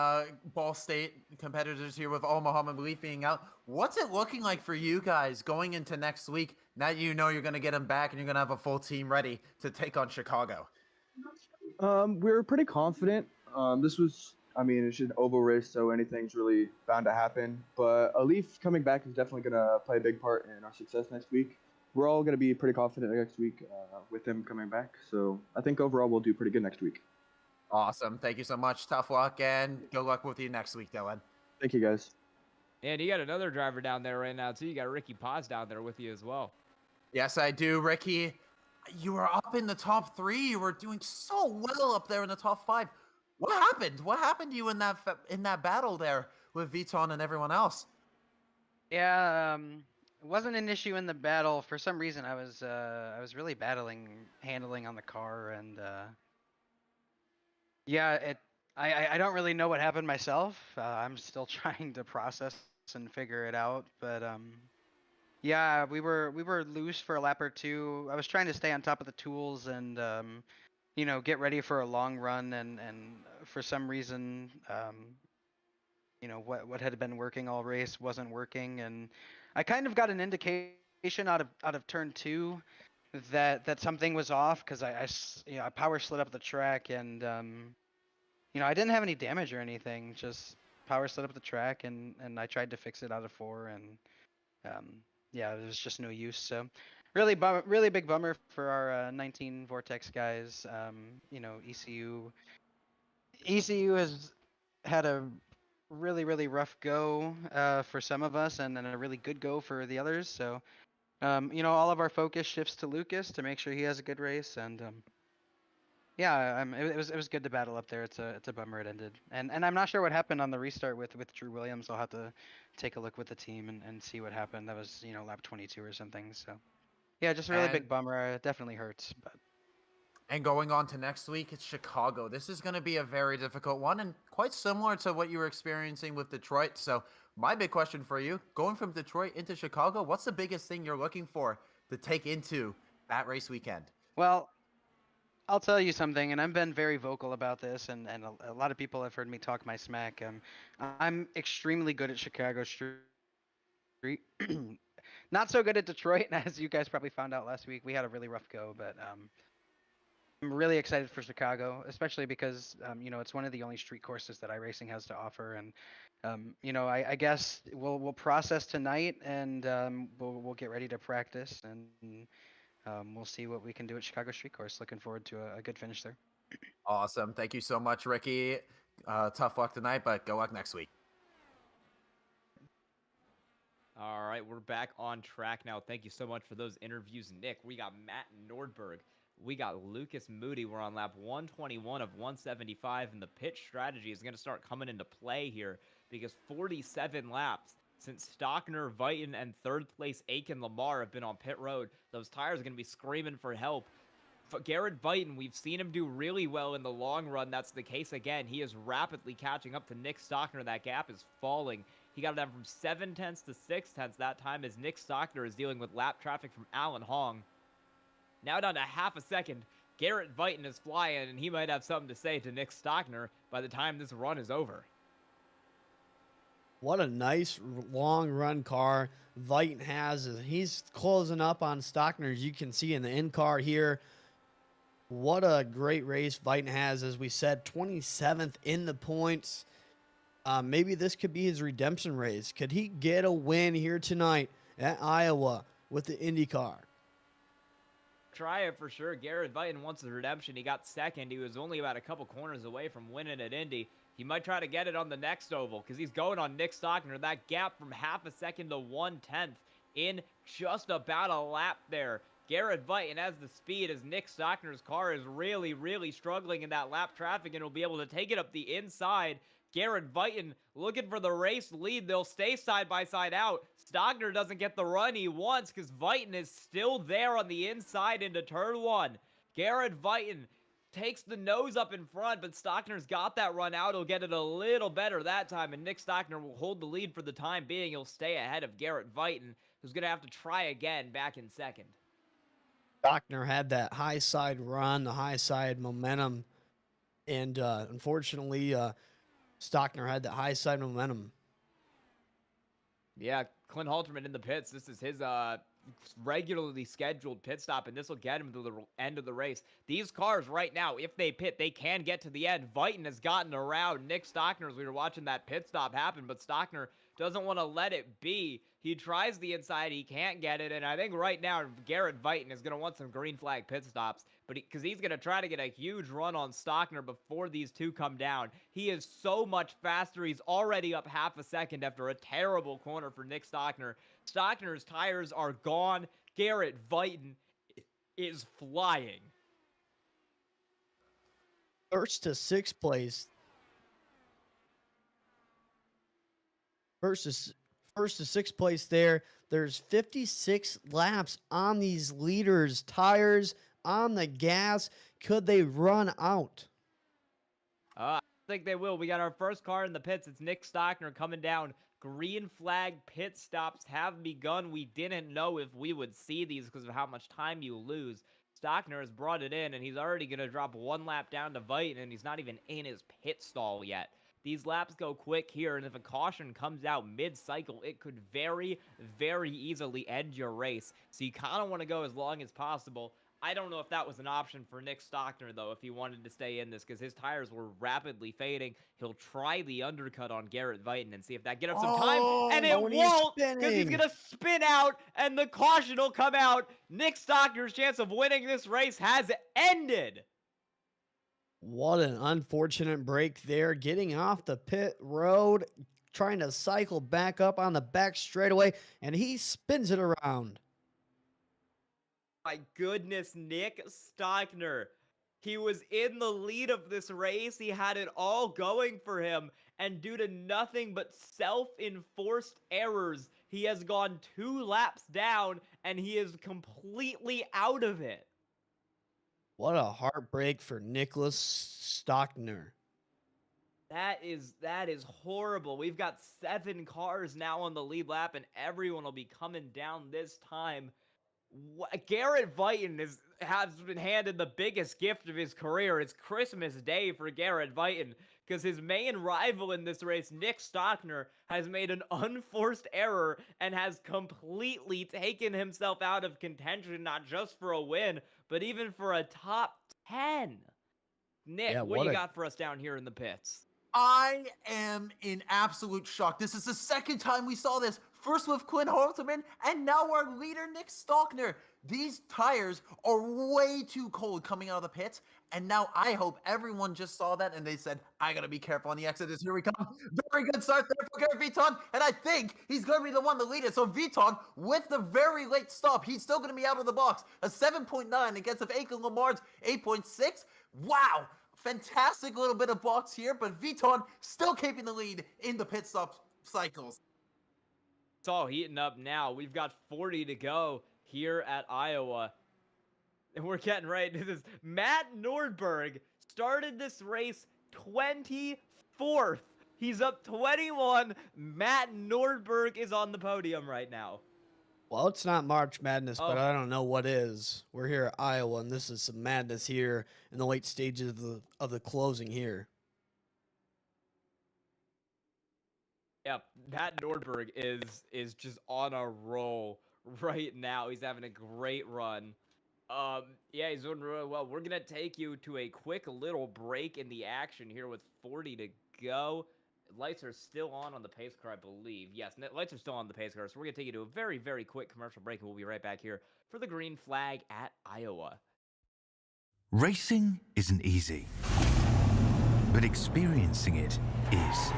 Ball State competitors here with Omaha Malik being out, what's it looking like for you guys going into next week? Now you know you're going to get him back and you're going to have a full team ready to take on Chicago. We're pretty confident. It's just an oval race, so anything's really bound to happen. But Alif coming back is definitely going to play a big part in our success next week. We're all going to be pretty confident next week with him coming back. So I think overall we'll do pretty good next week. Awesome. Thank you so much. Tough luck, and good luck with you next week, Dylan. Thank you, guys. And you got another driver down there right now, too. You got Ricky Paz down there with you as well. Yes, I do, Ricky. You were up in the top 3. You were doing so well up there in the top 5. What happened? What happened to you in that battle there with Viton and everyone else? Yeah, it wasn't an issue in the battle. For some reason, I was really battling handling on the car, and I don't really know what happened myself. I'm still trying to process and figure it out, but yeah, we were loose for a lap or two. I was trying to stay on top of the tools and get ready for a long run, and for some reason, what had been working all race wasn't working, and I kind of got an indication out of turn 2 that something was off because I power slid up the track, and I didn't have any damage or anything, just power slid up the track, and I tried to fix it out of 4, and it was just no use. So really big bummer for our 19 Vortex guys. ECU has had a really rough go for some of us, and then a really good go for the others. So all of our focus shifts to Lucas to make sure he has a good race, and Yeah, it was good to battle up there. It's a bummer it ended, and I'm not sure what happened on the restart with Drew Williams. I'll have to take a look with the team and see what happened. That was lap 22 or something. So yeah, just a really And big bummer. It definitely hurts, but And going on to next week, it's Chicago. This is going to be a very difficult one and quite similar to what you were experiencing with Detroit. So, my big question for you, going from Detroit into Chicago, what's the biggest thing you're looking for to take into that race weekend? well, I'll tell you something, and I've been very vocal about this, and a lot of people have heard me talk my smack. I'm extremely good at Chicago Street. Not so good at Detroit, as you guys probably found out last week. We had a really rough go, but I'm really excited for Chicago, especially because it's one of the only street courses that iRacing has to offer, and I guess we'll process tonight, and we'll get ready to practice, and we'll see what we can do at Chicago Street Course. Looking forward to a good finish there. Awesome. Thank you so much, Ricky. Tough luck tonight, but good luck next week. All right, we're back on track now. Thank you so much for those interviews, Nick. We got Matt Nordberg. We got Lucas Moody. We're on lap 121 of 175, and the pit strategy is going to start coming into play here because 47 laps since Stockner, Viton, and third place Aiken Lamar have been on pit road. Those tires are going to be screaming for help. Garrett Viton, we've seen him do really well in the long run. That's the case again. He is rapidly catching up to Nick Stockner. That gap is falling. He got it down from 7/10 to 6/10 that time as Nick Stockner is dealing with lap traffic from Alan Hong. Now down to half a second. Garrett Viton is flying, and he might have something to say to Nick Stockner by the time this run is over. What a nice long run car Viton has. He's closing up on Stockner, as you can see in the in car here. What a great race Viton has. As we said, 27th in the points. Maybe this could be his redemption race. Could he get a win here tonight at Iowa with the IndyCar? Try it for sure. Garrett Viton wants the redemption. He got second. He was only about a couple corners away from winning at Indy. He might try to get it on the next oval because he's going on Nick Stockner. That gap from half a second to 1/10 in just about a lap there. Garrett Viton has the speed as Nick Stockner's car is really, really struggling in that lap traffic and will be able to take it up the inside. Garrett Viton looking for the race lead. They'll stay side by side out. Stockner doesn't get the run he wants because Viton is still there on the inside into turn one. Garrett Viton takes the nose up in front, but Stockner's got that run out. He'll get it a little better that time, and Nick Stockner will hold the lead for the time being. He'll stay ahead of Garrett Viton, who's going to have to try again back in second. Stockner had that high side run, the high side momentum, and unfortunately, Stockner had that high side momentum. Yeah, Clint Halterman in the pits. This is his regularly scheduled pit stop, and this will get him to the end of the race. These cars right now, if they pit, they can get to the end. Viton has gotten around Nick Stockner as we were watching that pit stop happen, but Stockner doesn't want to let it be. He tries the inside, he can't get it, and I think right now Garrett Viton is going to want some green flag pit stops, but because he's going to try to get a huge run on Stockner before these two come down. He is so much faster. He's already up half a second after a terrible corner for Nick Stockner. Stockner's tires are gone. Garrett Viton is flying. First to sixth place. First to sixth place there. There's 56 laps on these leaders. Tires on the gas. Could they run out? I think they will. We got our first car in the pits. It's Nick Stockner coming down. Green flag pit stops have begun. We didn't know if we would see these because of how much time you lose. Stockner has brought it in, and he's already going to drop one lap down to Viton, and he's not even in his pit stall yet. These laps go quick here, and if a caution comes out mid-cycle, it could very, very easily end your race. So you kind of want to go as long as possible. I don't know if that was an option for Nick Stockner, though, if he wanted to stay in this, because his tires were rapidly fading. He'll try the undercut on Garrett Viton and see if that gets up some time, and it won't, because he's going to spin out, and the caution will come out. Nick Stockner's chance of winning this race has ended. What an unfortunate break there. Getting off the pit road, trying to cycle back up on the back straightaway, and he spins it around. My goodness, Nick Stockner. He was in the lead of this race. He had it all going for him. And due to nothing but self-enforced errors, he has gone 2 laps down, and he is completely out of it. What a heartbreak for Nicholas Stockner. That is horrible. We've got 7 cars now on the lead lap, and everyone will be coming down this time. Garrett Vighton has been handed the biggest gift of his career. It's Christmas Day for Garrett Vighton, because his main rival in this race, Nick Stockner, has made an unforced error and has completely taken himself out of contention, not just for a win, but even for a top 10. Nick, Yeah, what do you got for us down here in the pits? I am in absolute shock. This is the second time we saw this. First with Quinn Halterman, and now our leader, Nick Stockner. These tires are way too cold coming out of the pits, and now I hope everyone just saw that and they said, I gotta be careful on the exit. Here we come. Very good start there for Garrett Viton, and I think he's gonna be the one to lead it. So Viton, with the very late stop, he's still gonna be out of the box. A 7.9 against Aiken Lamar's 8.6. Wow. Fantastic little bit of box here, but Viton still keeping the lead in the pit stop cycles. It's all heating up now. We've got 40 to go here at Iowa. And we're getting right into this. Matt Nordberg started this race 24th. He's up 21. Matt Nordberg is on the podium right now. Well, it's not March Madness, but I don't know what is. We're here at Iowa, and this is some madness here in the late stages of the closing here. Yeah, Matt Nordberg is just on a roll right now. He's having a great run. Yeah, he's doing really well. We're gonna take you to a quick little break in the action here with 40 to go. Lights are still on the pace car, I believe. Yes, lights are still on the pace car, so we're going to take you to a very, very quick commercial break, and we'll be right back here for the green flag at Iowa. Racing isn't easy, but experiencing it is.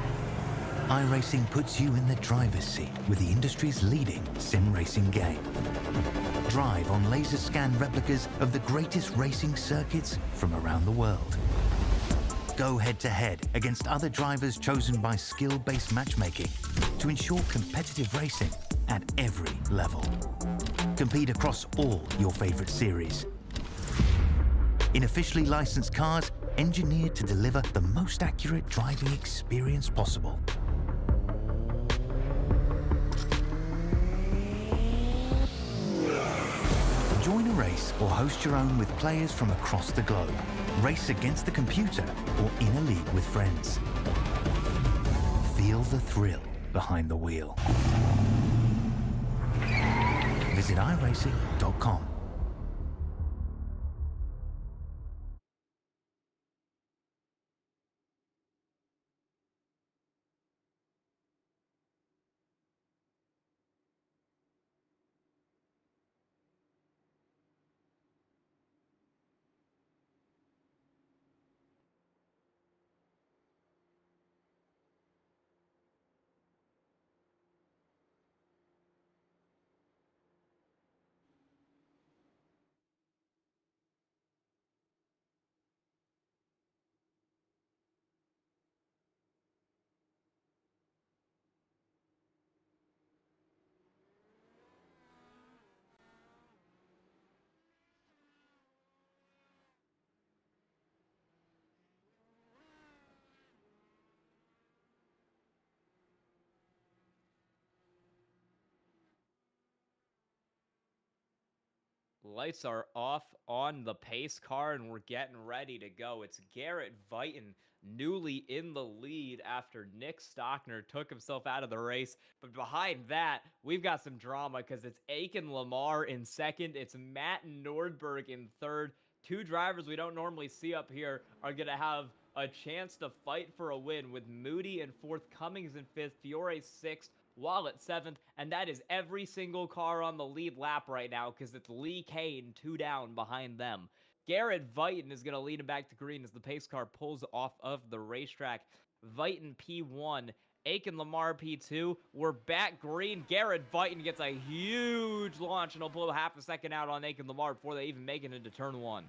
iRacing puts you in the driver's seat with the industry's leading sim racing game. Drive on laser scan replicas of the greatest racing circuits from around the world. Go head-to-head against other drivers chosen by skill-based matchmaking to ensure competitive racing at every level. Compete across all your favorite series. In officially licensed cars, engineered to deliver the most accurate driving experience possible. Join a race or host your own with players from across the globe. Race against the computer or in a league with friends. Feel the thrill behind the wheel. Visit iRacing.com. Lights are off on the pace car, and we're getting ready to go. It's Garrett Vighton newly in the lead after Nick Stockner took himself out of the race. But behind that, we've got some drama because it's Aiken Lamar in second. It's Matt Nordberg in third. 2 drivers we don't normally see up here are going to have a chance to fight for a win, with Moody in fourth, Cummings in fifth, Fiore sixth, Wallet 7th, and that is every single car on the lead lap right now because it's Lee Kane 2 down behind them. Garrett Vighton is going to lead him back to green as the pace car pulls off of the racetrack. Vighton P1, Aiken Lamar P2. We're back green. Garrett Vighton gets a huge launch, and he'll blow half a second out on Aiken Lamar before they even make it into turn 1.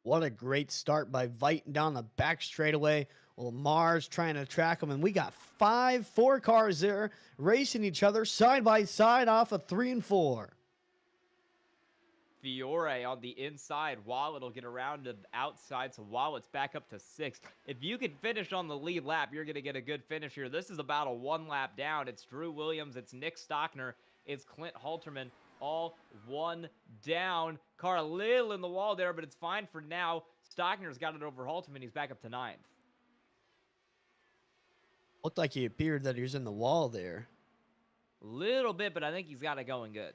What a great start by Vighton down the back straightaway. Lamar's trying to track him, and we got four cars there racing each other side by side off of 3 and 4. Fiore on the inside. Wallet will get around to the outside, so Wallet's back up to 6th. If you can finish on the lead lap, you're going to get a good finish here. This is about a 1 lap down. It's Drew Williams, it's Nick Stockner, it's Clint Halterman, all 1 down. Car a little in the wall there, but it's fine for now. Stockner's got it over Halterman. He's back up to 9th. Looked like he appeared that he was in the wall there. Little bit, but I think he's got it going good.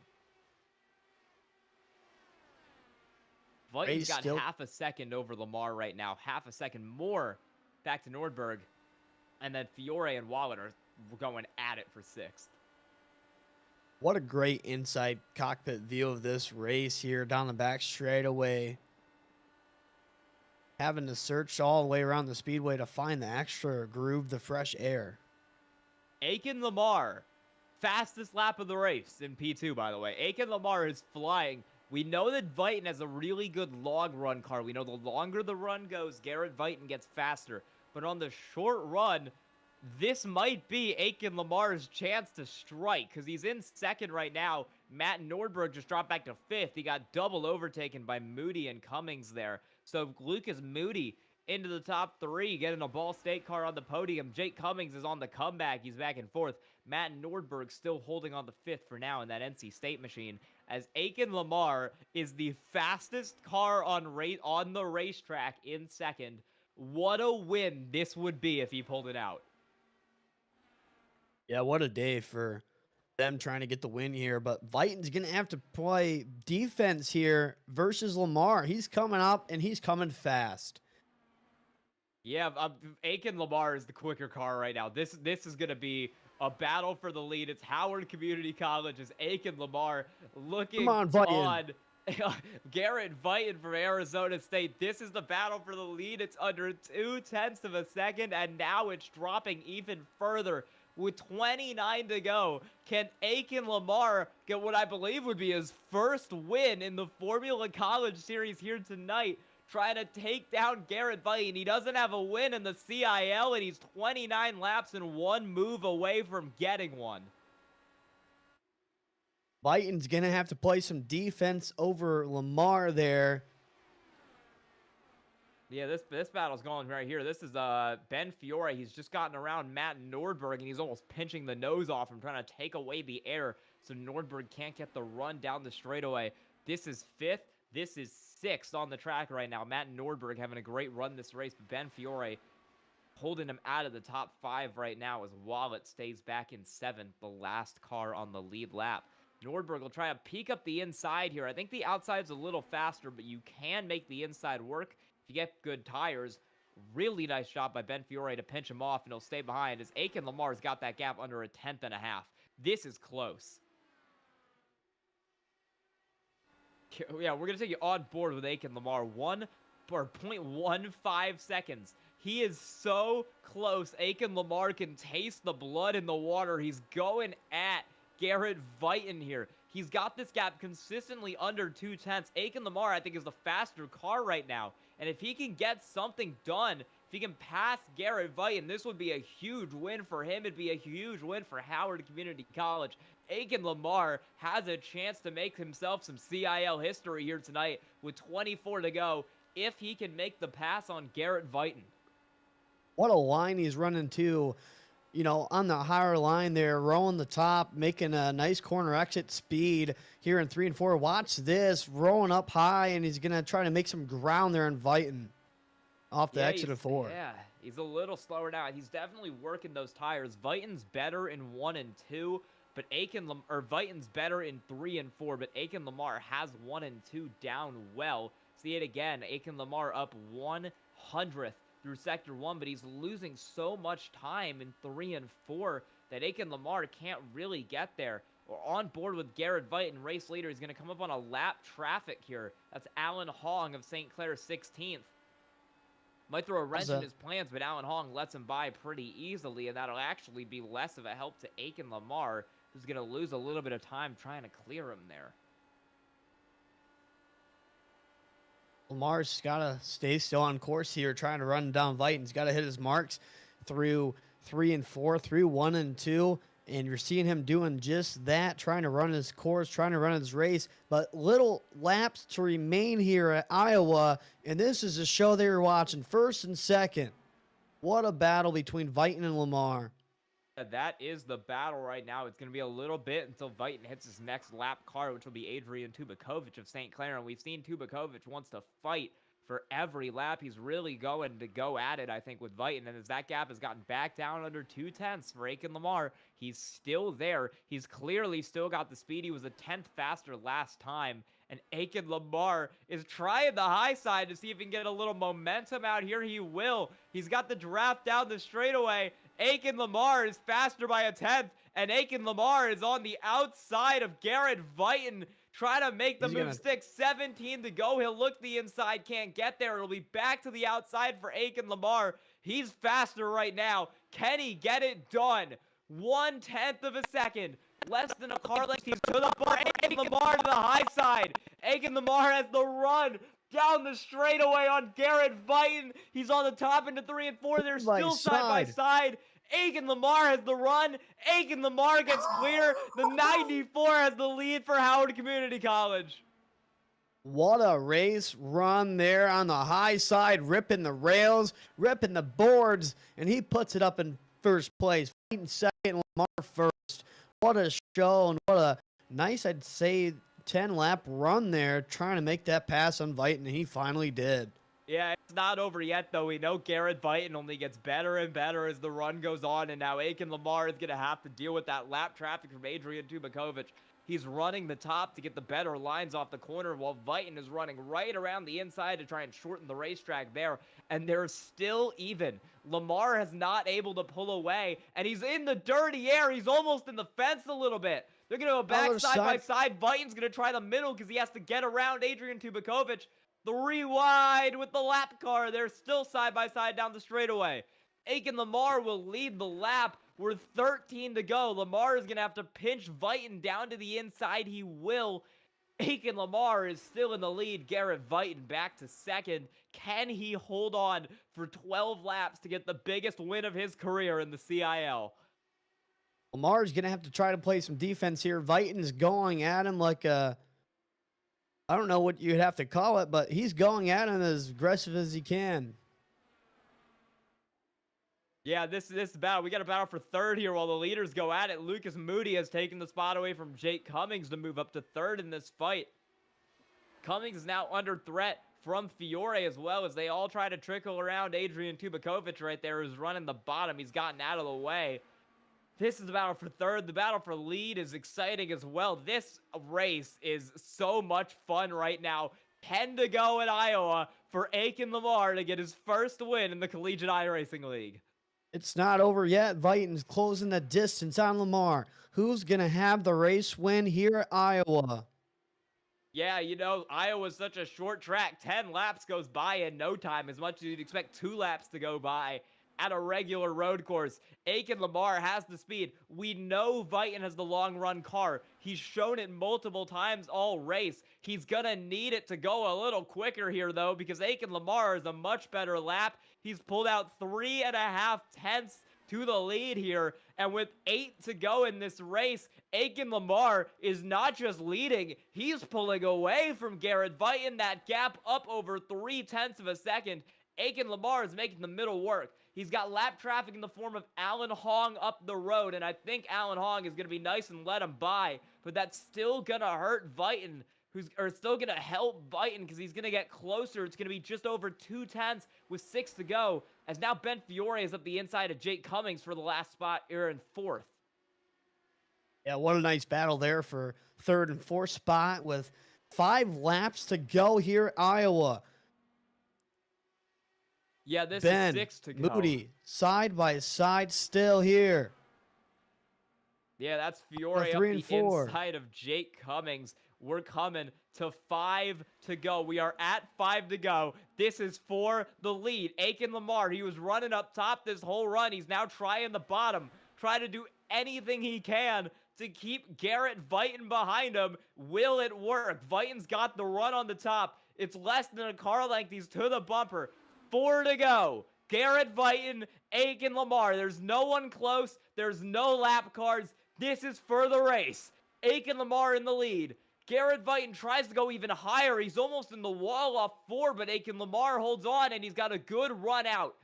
Vighton's got half a second over Lamar right now. Half a second more back to Nordberg. And then Fiore and Wallet are going at it for 6th. What a great inside cockpit view of this race here down the back straightaway. Having to search all the way around the speedway to find the extra groove, the fresh air. Aiken Lamar, fastest lap of the race in P2, by the way. Aiken Lamar is flying. We know that Vighton has a really good long run car. We know the longer the run goes, Garrett Vighton gets faster. But on the short run, this might be Aiken Lamar's chance to strike because he's in 2nd right now. Matt Nordberg just dropped back to 5th. He got double overtaken by Moody and Cummings there. So Lucas Moody into the top 3, getting a Ball State car on the podium. Jake Cummings is on the comeback. He's back in 4th. Matt Nordberg still holding on the 5th for now in that NC State machine, as Aiken Lamar is the fastest car on the racetrack in 2nd. What a win this would be if he pulled it out. Yeah, what a day for them trying to get the win here. But Vighton's going to have to play defense here versus Lamar. He's coming up, and he's coming fast. Yeah, Aiken Lamar is the quicker car right now. This is going to be a battle for the lead. It's Howard Community College's Aiken Lamar looking on Garrett Vighton from Arizona State. This is the battle for the lead. It's under 0.2 of a second, and now it's dropping even further. With 29 to go, can Aiken Lamar get what I believe would be his first win in the Formula College Series here tonight, trying to take down Garrett Vighton? He doesn't have a win in the CIL, and he's 29 laps and 1 move away from getting one. Vighton's going to have to play some defense over Lamar there. Yeah, this battle's going right here. This is Ben Fiore. He's just gotten around Matt Nordberg, and he's almost pinching the nose off him, trying to take away the air so Nordberg can't get the run down the straightaway. This is 5th. This is 6th on the track right now. Matt Nordberg having a great run this race, but Ben Fiore holding him out of the top 5 right now as Wallet stays back in 7th, the last car on the lead lap. Nordberg will try to peek up the inside here. I think the outside's a little faster, but you can make the inside work if you get good tires. Really nice job by Ben Fiore to pinch him off, and he'll stay behind as Aiken Lamar's got that gap under 1/10 and a half. This is close. Yeah, we're going to take you on board with Aiken Lamar. 0.15 seconds. He is so close. Aiken Lamar can taste the blood in the water. He's going at Garrett Vighton here. He's got this gap consistently under 0.2. Aiken Lamar, I think, is the faster car right now. And if he can get something done, if he can pass Garrett Vighton, this would be a huge win for him. It'd be a huge win for Howard Community College. Aiken Lamar has a chance to make himself some CIL history here tonight with 24 to go if he can make the pass on Garrett Vighton. What a line he's running too. You know, on the higher line there, rowing the top, making a nice corner exit speed here in 3 and 4. Watch this, rolling up high, and he's going to try to make some ground there and Vighton off the exit of 4. Yeah, he's a little slower now. He's definitely working those tires. Vighton's better in 1 and 2, but Vighton's better in 3 and 4, but Aiken Lamar has 1 and 2 down well. See it again, Aiken Lamar up 1/100th through Sector 1, but he's losing so much time in 3 and 4 that Aiken Lamar can't really get there. We're on board with Garrett Vighton, race leader. He's going to come up on a lap traffic here. That's Alan Hong of St. Clair 16th. Might throw a wrench in his plans, but Alan Hong lets him by pretty easily, and that'll actually be less of a help to Aiken Lamar, who's going to lose a little bit of time trying to clear him there. Lamar's got to stay still on course here, trying to run down Vight. He's got to hit his marks through 3 and 4, through 1 and 2. And you're seeing him doing just that, trying to run his course, trying to run his race. But little laps to remain here at Iowa. And this is a show they were watching, first and second. What a battle between Vighton and Lamar. That is the battle right now. It's going to be a little bit until Vighton hits his next lap car, which will be Adrian Tubakovic of St. Clair. And we've seen Tubakovic wants to fight for every lap. He's really going to go at it, I think, with Vighton. And as that gap has gotten back down under 2/10 for Aiken Lamar, he's still there. He's clearly still got the speed. He was a 10th faster last time. And Aiken Lamar is trying the high side to see if he can get a little momentum out here. He will. He's got the draft down the straightaway. Aiken Lamar is faster by a 10th. And Aiken Lamar is on the outside of Garrett Vighton. Try to make the move stick. 17 to go. He'll look the inside. Can't get there. It'll be back to the outside for Aiken Lamar. He's faster right now. Can he get it done? 1/10 of a second. Less than a car length. He's to the bar. Aiken Lamar to the high side. Aiken Lamar has the run down the straightaway on Garrett Vighton. He's on the top into 3 and 4. They're still side by side. Aiken Lamar has the run. Aiken Lamar gets clear. The 94 has the lead for Howard Community College. What a race run there on the high side, ripping the rails, ripping the boards, and he puts it up in first place. Vighton second, Lamar first. What a show, and what a nice, I'd say, 10-lap run there, trying to make that pass on Vighton, and he finally did. Yeah, it's not over yet, though. We know Garrett Vighton only gets better and better as the run goes on, and now Aiken Lamar is going to have to deal with that lap traffic from Adrian Tubakovic. He's running the top to get the better lines off the corner, while Vighton is running right around the inside to try and shorten the racetrack there, and they're still even. Lamar has not able to pull away, and he's in the dirty air. He's almost in the fence a little bit. They're going to go back side by side. Vighton's going to try the middle because he has to get around Adrian Tubakovic. 3 wide with the lap car. They're still side by side down the straightaway. Aiken Lamar will lead the lap. We're 13 to go. Lamar is going to have to pinch Vighton down to the inside. He will. Aiken Lamar is still in the lead. Garrett Vighton back to second. Can he hold on for 12 laps to get the biggest win of his career in the CIL? Lamar's going to have to try to play some defense here. Vighton's going at him like a, I don't know what you'd have to call it, but he's going at him as aggressive as he can. Yeah, this battle. We got a battle for third here while the leaders go at it. Lucas Moody has taken the spot away from Jake Cummings to move up to third in this fight. Cummings is now under threat from Fiore as well as they all try to trickle around Adrian Tubakovic right there, who's running the bottom. He's gotten out of the way. This is the battle for third. The battle for lead is exciting as well. This race is so much fun right now. 10 to go in Iowa for Aiken Lamar to get his first win in the Collegiate iRacing League. It's not over yet. Vighton's closing the distance on Lamar. Who's going to have the race win here at Iowa? Yeah, you know, Iowa's such a short track. 10 laps goes by in no time, as much as you'd expect 2 laps to go by at a regular road course. Aiken Lamar has the speed. We know Vighton has the long run car. He's shown it multiple times all race. He's gonna need it to go a little quicker here though, because Aiken Lamar is a much better lap. He's pulled out 3.5 tenths to the lead here, and with 8 to go in this race, Aiken Lamar is not just leading, he's pulling away from Garrett Vighton. That gap up over 3/10 of a second. Aiken Lamar is making the middle work. He's got lap traffic in the form of Alan Hong up the road, and I think Alan Hong is going to be nice and let him by, but that's still going to hurt Vighton, still going to help Vighton because he's going to get closer. It's going to be just over 2/10 with 6 to go, as now Ben Fiore is up the inside of Jake Cummings for the last spot here in 4th. Yeah, what a nice battle there for 3rd and 4th spot with 5 laps to go here at Iowa. Yeah, this Ben, is 6 to go. Moody, side by side, still here. Yeah, that's Fiore up the inside of Jake Cummings. We're coming to 5 to go. We are at 5 to go. This is for the lead. Aiken Lamar, he was running up top this whole run. He's now trying the bottom, trying to do anything he can to keep Garrett Vighton behind him. Will it work? Vighton's got the run on the top. It's less than a car length. He's to the bumper. 4 to go. Garrett Vighton, Aiken Lamar. There's no one close. There's no lap cards. This is for the race. Aiken Lamar in the lead. Garrett Vighton tries to go even higher. He's almost in the wall off 4, but Aiken Lamar holds on, and he's got a good run out.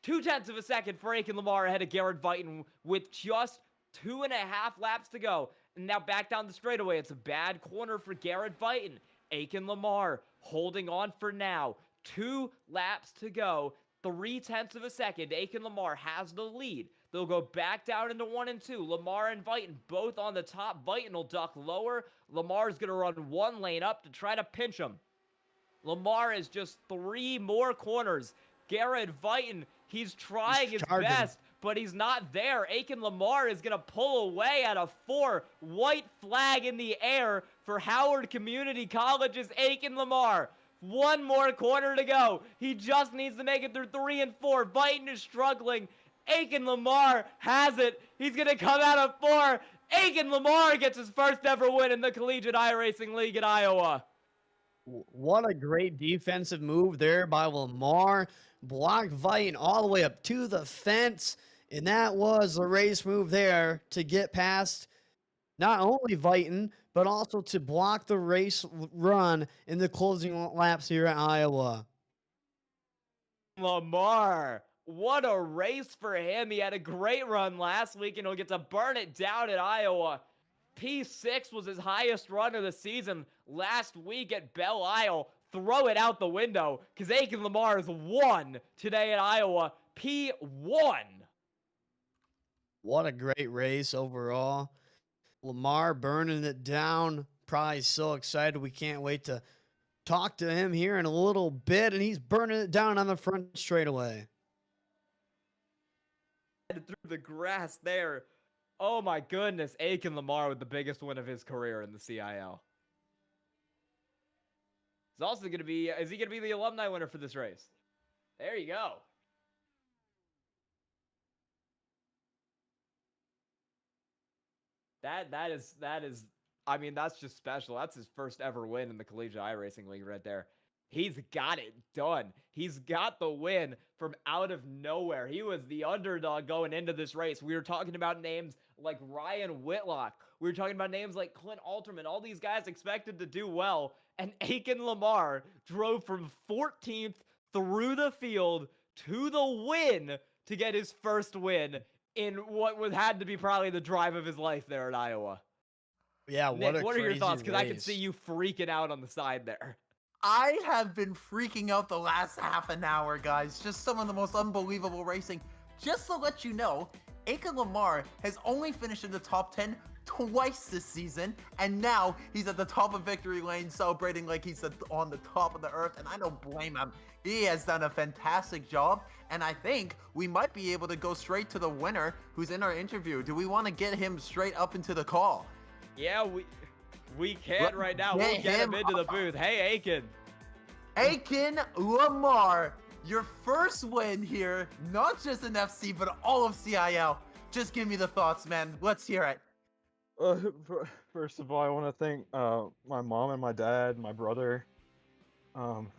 0.2 of a second for Aiken Lamar ahead of Garrett Vighton with just 2.5 laps to go. And now back down the straightaway. It's a bad corner for Garrett Vighton. Aiken Lamar holding on for now. 2 laps to go. 0.3 of a second. Aiken Lamar has the lead. They'll go back down into 1 and 2. Lamar and Vighton both on the top. Vighton will duck lower. Lamar's going to run 1 lane up to try to pinch him. Lamar is just 3 more corners. Garrett Vighton, he's trying his best, but he's not there. Aiken Lamar is going to pull away at a 4. White flag in the air for Howard Community College's Aiken Lamar. 1 more corner to go. He just needs to make it through 3 and 4. Vighton is struggling. Aiken Lamar has it. He's going to come out of 4. Aiken Lamar gets his first ever win in the Collegiate iRacing League in Iowa. What a great defensive move there by Lamar. Blocked Vighton all the way up to the fence. And that was the race move there to get past not only Vighton, but also to block the race run in the closing laps here at Iowa. Lamar, what a race for him. He had a great run last week, and he'll get to burn it down at Iowa. P6 was his highest run of the season last week at Belle Isle. Throw it out the window, because Aiken Lamar has won today at Iowa. P1. What a great race overall. Lamar burning it down. Probably so excited. We can't wait to talk to him here in a little bit, and he's burning it down on the front straightaway. Through the grass there. Oh my goodness, Aiken Lamar with the biggest win of his career in the CIL. He's also going to be, is he going to be the alumni winner for this race? There you go. That is, I mean, that's just special. That's his first ever win in the Collegiate iRacing League right there. He's got it done. He's got the win from out of nowhere. He was the underdog going into this race. We were talking about names like Ryan Whitlock. We were talking about names like Clint Alterman. All these guys expected to do well. And Aiken Lamar drove from 14th through the field to the win to get his first win in what had to be probably the drive of his life there in Iowa. Yeah, Nick, what are your thoughts? Because I can see you freaking out on the side there. I have been freaking out the last half an hour, guys. Just some of the most unbelievable racing. Just to let you know, Aiken Lamar has only finished in the top 10 twice this season, and now he's at the top of victory lane celebrating like he's on the top of the earth, and I don't blame him. He has done a fantastic job, and I think we might be able to go straight to the winner who's in our interview. Do we want to get him straight up into the call? Yeah, we can right now. We'll get him into the booth. Hey, Aiken. Aiken Lamar, your first win here, not just in FC, but all of CIL. Just give me the thoughts, man. Let's hear it. First of all, I want to thank my mom and my dad, my brother. You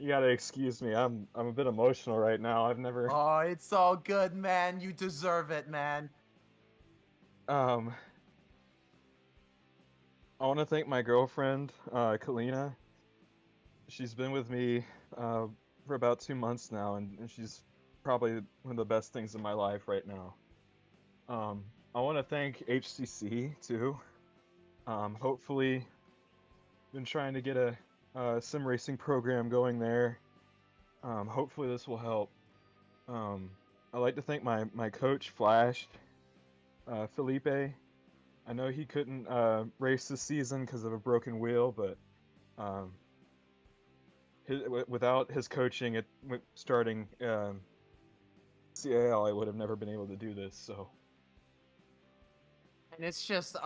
gotta excuse me. I'm a bit emotional right now. I've never. Oh, it's all good, man. You deserve it, man. I want to thank my girlfriend, Kalina. She's been with me for about 2 months now, and she's probably one of the best things in my life right now. I want to thank HCC too. Hopefully, been trying to get a sim racing program going there. Hopefully this will help. I'd like to thank my coach Flash, Felipe. I know he couldn't race this season because of a broken wheel, but without his coaching, starting CAL, I would have never been able to do this. So. And it's just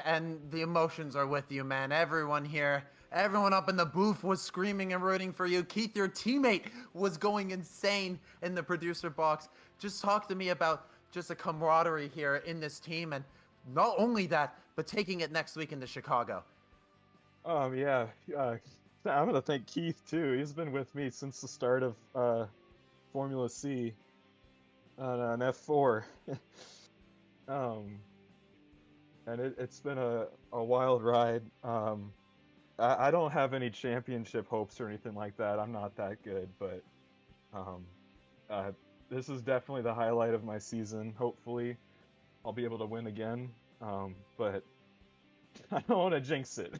and the emotions are with you, man. Everyone here, everyone up in the booth was screaming and rooting for you. Keith, your teammate, was going insane in the producer box. Just talk to me about just the camaraderie here in this team, and not only that, but taking it next week into Chicago. Yeah. I'm gonna thank Keith too. He's been with me since the start of Formula C on an F4. um, and it's been a wild ride. I don't have any championship hopes or anything like that. I'm not that good, but um, uh, this is definitely the highlight of my season. Hopefully, I'll be able to win again. But I don't want to jinx it.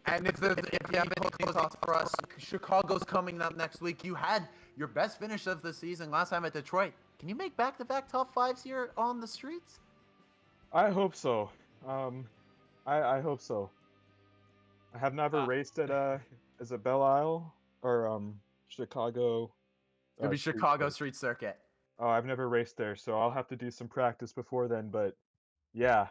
And if you have any close thoughts for us, Chicago's coming up next week. You had your best finish of the season last time at Detroit. Can you make back-to-back top fives here on the streets? I hope so. I hope so. I have never raced at is it Belle Isle or Chicago? It'll be Chicago Street Circuit. Oh, I've never raced there, so I'll have to do some practice before then. But yeah,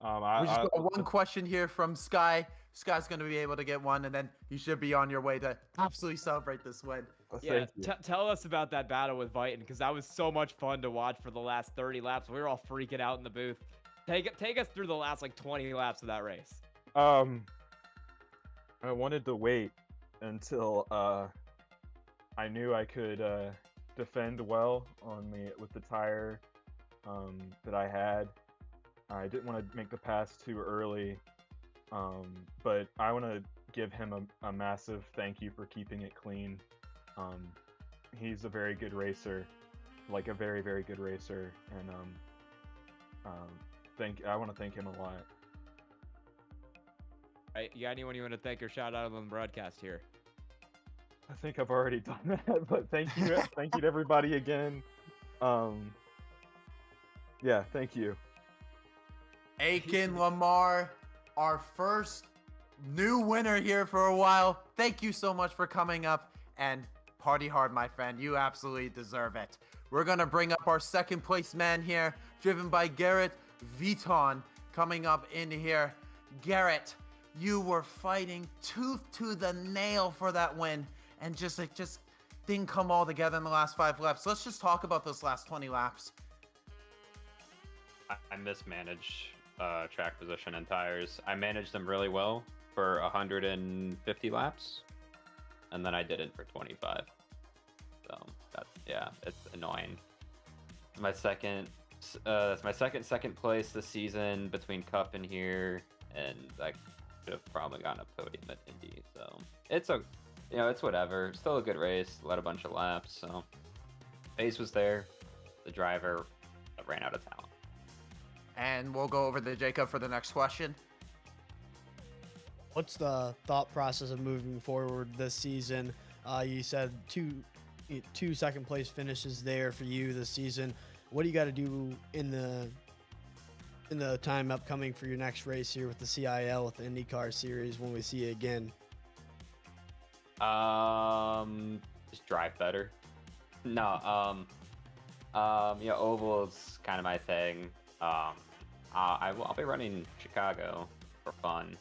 We just got one question here from Sky. Sky's going to be able to get one, and then you should be on your way to absolutely celebrate this win. Yeah, tell us about that battle with Viton, because that was so much fun to watch for the last 30 laps. We were all freaking out in the booth. Take us through the last like 20 laps of that race. I wanted to wait until I knew I could defend well on with the tire that I had. I didn't want to make the pass too early, but I want to give him a massive thank you for keeping it clean. He's a very good racer, like a very, very good racer, and I want to thank him a lot. You got anyone you want to thank or shout out on the broadcast here? I think I've already done that, but thank you to everybody again. Yeah, thank you. Aiken Lamar, our first new winner here for a while. Thank you so much for coming up and party hard, my friend. You absolutely deserve it. We're going to bring up our second place man here, driven by Garrett Viton, coming up in here. Garrett, you were fighting tooth to the nail for that win, and just didn't come all together in the last 5 laps. Let's just talk about those last 20 laps. I mismanaged track position and tires. I managed them really well for 150 laps, and then I didn't for 25. So it's annoying. That's my second place this season between Cup and here, and I could have probably gotten a podium at Indy. So it's whatever. Still a good race. Led a bunch of laps. So pace was there. The driver ran out of talent. And we'll go over to Jacob for the next question. What's the thought process of moving forward this season? You said two second place finishes there for you this season. What do you got to do in the time upcoming for your next race here with the CIL, with the IndyCar series when we see you again? Just drive better. No, oval is kind of my thing. I'll be running Chicago for fun.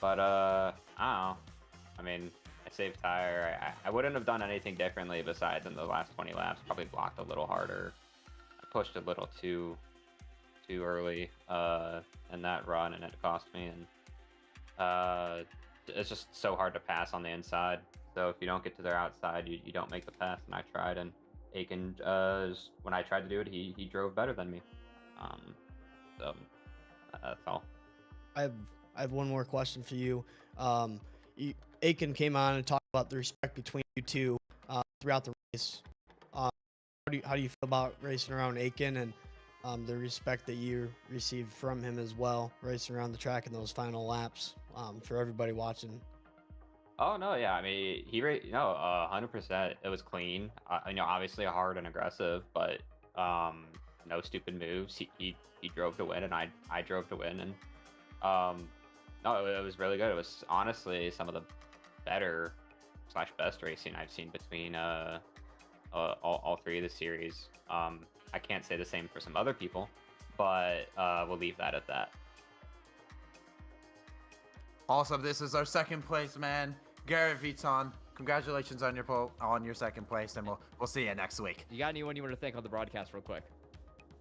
But I don't know. I mean, I saved tire. I wouldn't have done anything differently besides in the last 20 laps. Probably blocked a little harder. I pushed a little too early in that run, and it cost me. And it's just so hard to pass on the inside. So if you don't get to their outside, you don't make the pass. And I tried, and Aiken, when I tried to do it, he drove better than me. So that's all. I have one more question for you. Aiken came on and talked about the respect between you two throughout the race. How do you feel about racing around Aiken and the respect that you received from him as well, racing around the track in those final laps for everybody watching? Oh no, yeah. I mean, 100%. It was clean. Obviously hard and aggressive, but no stupid moves. He drove to win, and I drove to win, and no, it was really good. It was honestly some of the better / best racing I've seen between all three of the series. I can't say the same for some other people, but we'll leave that at that. Awesome. This is our second place man, Garrett Viton. Congratulations on your second place, and we'll see you next week. You got anyone you want to thank on the broadcast real quick?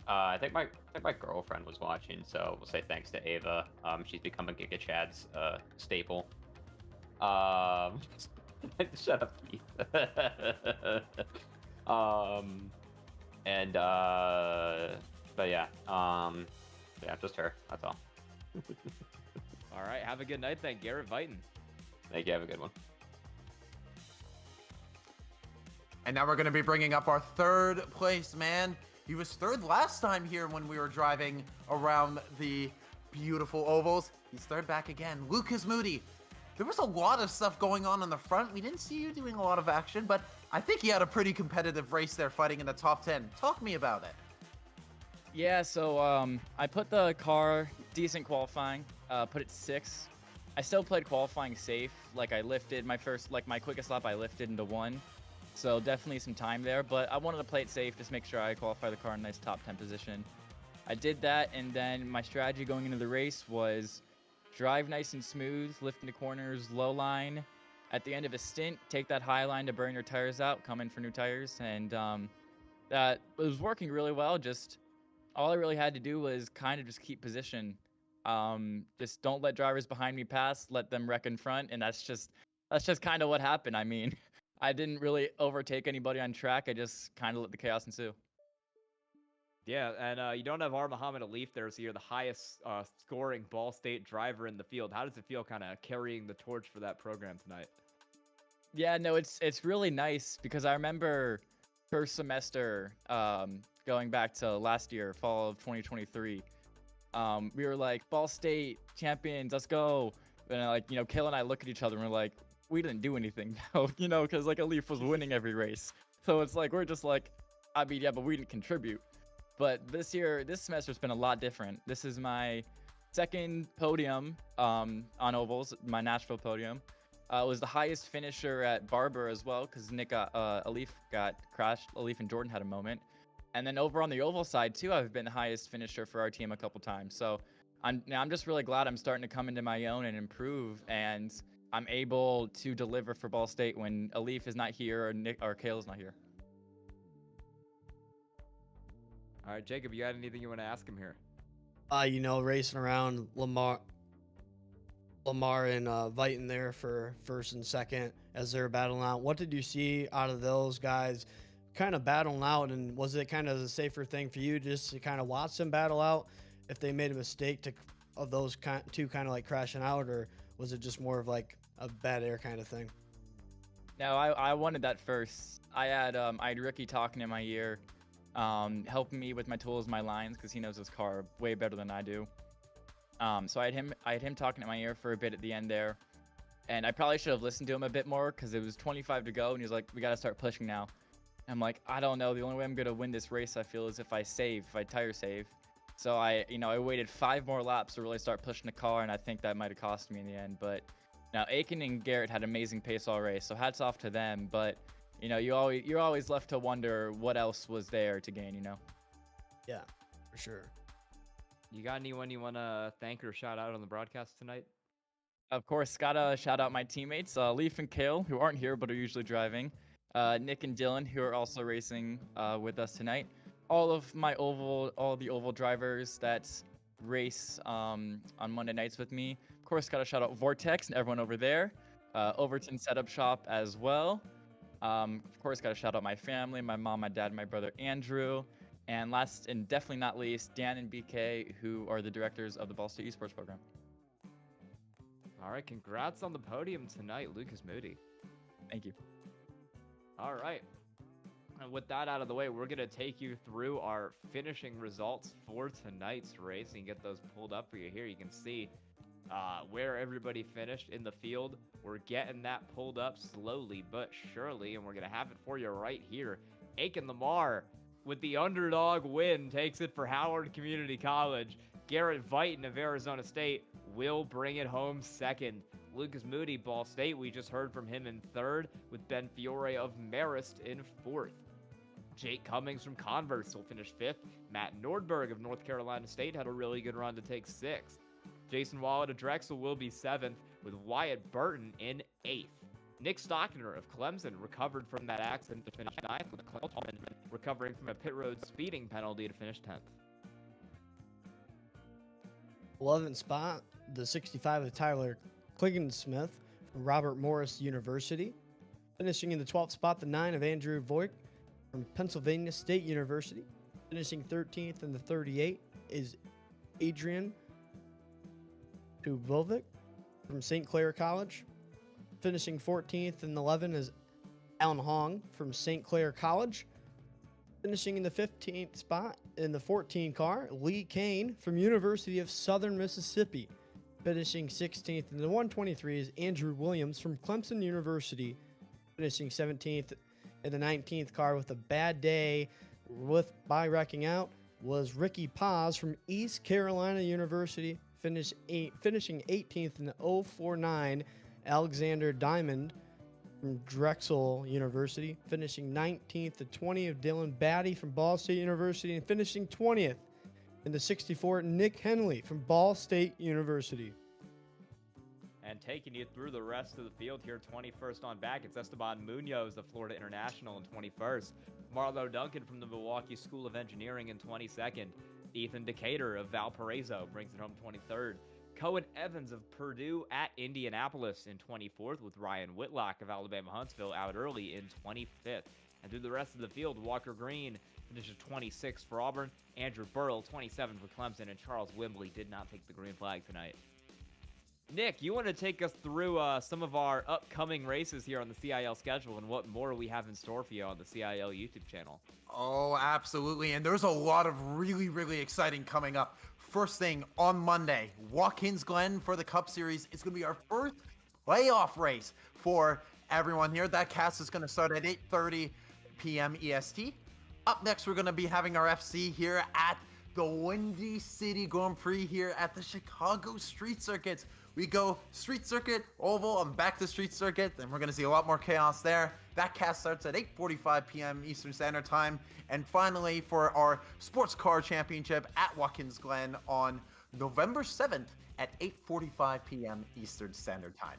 I think my girlfriend was watching, so we'll say thanks to Ava. She's become a Giga Chad's staple. Um, shut up, Keith. um, and but yeah, just her. That's all. All right, have a good night then, Garrett Vighton. Thank you. Have a good one. And now we're going to be bringing up our third place man. He was third last time here when we were driving around the beautiful ovals. He's third back again. Lucas Moody. There was a lot of stuff going on in the front. We didn't see you doing a lot of action, but I think he had a pretty competitive race there fighting in the top 10. Talk me about it. Yeah, so I put the car decent qualifying, put it 6. I still played qualifying safe. Like I lifted my quickest lap I lifted into 1. So definitely some time there, but I wanted to play it safe, just make sure I qualify the car in a nice top 10 position. I did that, and then my strategy going into the race was drive nice and smooth, lift into corners, low line. At the end of a stint, take that high line to burn your tires out, come in for new tires, and that was working really well. Just all I really had to do was kind of just keep position. Just don't let drivers behind me pass, let them wreck in front, and that's just kind of what happened. I mean, I didn't really overtake anybody on track. I just kind of let the chaos ensue. Yeah, and you don't have Muhammad Alif there, so you're the highest scoring Ball State driver in the field. How does it feel kind of carrying the torch for that program tonight? Yeah, no, it's really nice because I remember first semester going back to last year, fall of 2023. We were like, Ball State champions, let's go. And Kill and I look at each other and we're like, we didn't do anything though, because like Alif was winning every race. So it's like, we're just like, I mean, yeah, but we didn't contribute. But this semester's been a lot different. This is my second podium on ovals, my Nashville podium. It was the highest finisher at Barber as well, because Alif got crashed. Alif and Jordan had a moment. And then over on the oval side too, I've been the highest finisher for our team a couple times. So I'm just really glad I'm starting to come into my own and improve, and I'm able to deliver for Ball State when Alif is not here or Kale's not here. All right, Jacob, you got anything you want to ask him here? Racing around Lamar and Vighton there for first and second as they're battling out. What did you see out of those guys kind of battling out, and was it kind of a safer thing for you just to kind of watch them battle out if they made a mistake of those two kind of like crashing out, or was it just more of like a bad air kind of thing? No, I wanted that first. I had Ricky talking in my ear, helping me with my tools, my lines, because he knows his car way better than I do. So I had him talking in my ear for a bit at the end there, and I probably should have listened to him a bit more because it was 25 to go, and he was like, "We got to start pushing now." I'm like, I don't know. The only way I'm gonna win this race, I feel, is if I tire save. So I waited 5 more laps to really start pushing the car, and I think that might have cost me in the end. But now Aiken and Garrett had amazing pace all race, so hats off to them. But you're always left to wonder what else was there to gain. Yeah, for sure. You got anyone you want to thank or shout out on the broadcast tonight? Of course, gotta shout out my teammates, Leaf and Kale, who aren't here but are usually driving. Nick and Dylan, who are also racing with us tonight. All the oval drivers that race on Monday nights with me. Of course, gotta shout out Vortex and everyone over there. Overton Setup Shop as well. Of course, gotta shout out my family, my mom, my dad, my brother Andrew. And last and definitely not least, Dan and BK, who are the directors of the Ball State Esports program. All right, congrats on the podium tonight, Lucas Moody. Thank you. All right. And with that out of the way, we're going to take you through our finishing results for tonight's race and get those pulled up for you here. You can see where everybody finished in the field. We're getting that pulled up slowly but surely, and we're going to have it for you right here. Aiken Lamar, with the underdog win, takes it for Howard Community College. Garrett Vighton of Arizona State will bring it home second. Lucas Moody, Ball State, we just heard from him in third, with Ben Fiore of Marist in fourth. Jake Cummings from Converse will finish fifth. Matt Nordberg of North Carolina State had a really good run to take sixth. Jason Wallet of Drexel will be seventh, with Wyatt Burton in eighth. Nick Stockner of Clemson recovered from that accident to finish ninth, with Clemson recovering from a pit road speeding penalty to finish 10th. 11th spot, the 65 of Tyler Kliggensmith from Robert Morris University. Finishing in the 12th spot, the 9 of Andrew Voigt from Pennsylvania State University. Finishing 13th in the 38 is Adrian Tuvovic from St. Clair College. Finishing 14th in the 11 is Alan Hong from St. Clair College. Finishing in the 15th spot in the 14 car, Lee Kane from University of Southern Mississippi. Finishing 16th in the 123 is Andrew Williams from Clemson University. Finishing 17th in the 19th car with a bad day by wrecking out was Ricky Paz from East Carolina University. Finishing 18th in the 049, Alexander Diamond from Drexel University. Finishing 19th to 20 of Dylan Batty from Ball State University. And finishing 20th in the 64, Nick Henley from Ball State University. And taking you through the rest of the field here, 21st on back, it's Esteban Munoz, the Florida International, in 21st. Marlo Duncan from the Milwaukee School of Engineering in 22nd. Ethan Decatur of Valparaiso brings it home 23rd. Cohen Evans of Purdue at Indianapolis in 24th, with Ryan Whitlock of Alabama Huntsville out early in 25th. And through the rest of the field, Walker Green finishes 26th for Auburn, Andrew Burrell 27 for Clemson, and Charles Wimbley did not take the green flag tonight. Nick, you want to take us through some of our upcoming races here on the CIL schedule and what more we have in store for you on the CIL YouTube channel? Oh, absolutely. And there's a lot of really, really exciting coming up. First thing, on Monday, Watkins Glen for the Cup Series. It's going to be our first playoff race for everyone here. That cast is going to start at 8:30 p.m. EST. Up next, we're going to be having our FC here at the Windy City Grand Prix here at the Chicago Street Circuits. We go street circuit, oval, and back to street circuit, and we're going to see a lot more chaos there. That cast starts at 8:45 p.m. Eastern Standard Time. And finally, for our Sports Car Championship at Watkins Glen on November 7th at 8:45 p.m. Eastern Standard Time.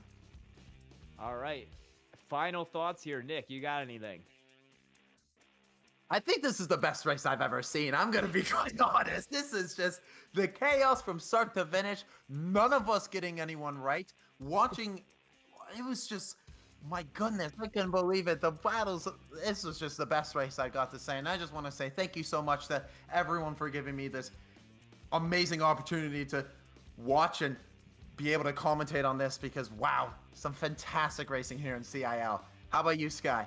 All right. Final thoughts here. Nick, you got anything? I think this is the best race I've ever seen. I'm going to be quite honest. This is just the chaos from start to finish. None of us getting anyone right. Watching, it was just, my goodness, I couldn't believe it. The battles, this was just the best race I got to say. And I just want to say thank you so much to everyone for giving me this amazing opportunity to watch and be able to commentate on this because, wow, some fantastic racing here in CIL. How about you, Sky?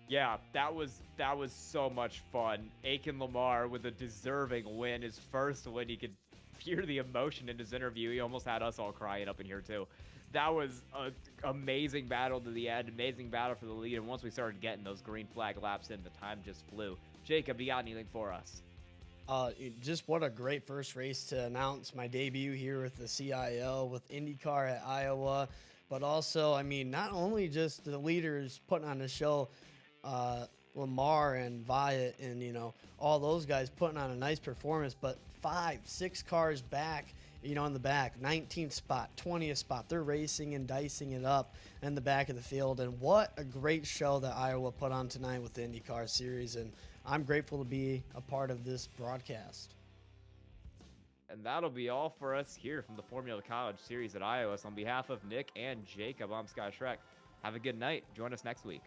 Yeah, that was so much fun. Aiken Lamar with a deserving win, his first win. You could hear the emotion in his interview. He almost had us all crying up in here too. That was an amazing battle to the end, amazing battle for the lead. And once we started getting those green flag laps in, the time just flew. Jacob, you got anything for us? Just what a great first race to announce my debut here with the CIL, with IndyCar at Iowa. But also, I mean, not only just the leaders putting on the show, Lamar and Vyatt and, you know, all those guys putting on a nice performance, but 5-6 cars back, you know, in the back, 19th spot, 20th spot, they're racing and dicing it up in the back of the field. And what a great show that Iowa put on tonight with the IndyCar series. And I'm grateful to be a part of this broadcast. And that'll be all for us here from the Formula College series at Iowa. So on behalf of Nick and Jacob, I'm Sky Shrek. Have a good night. Join us next week.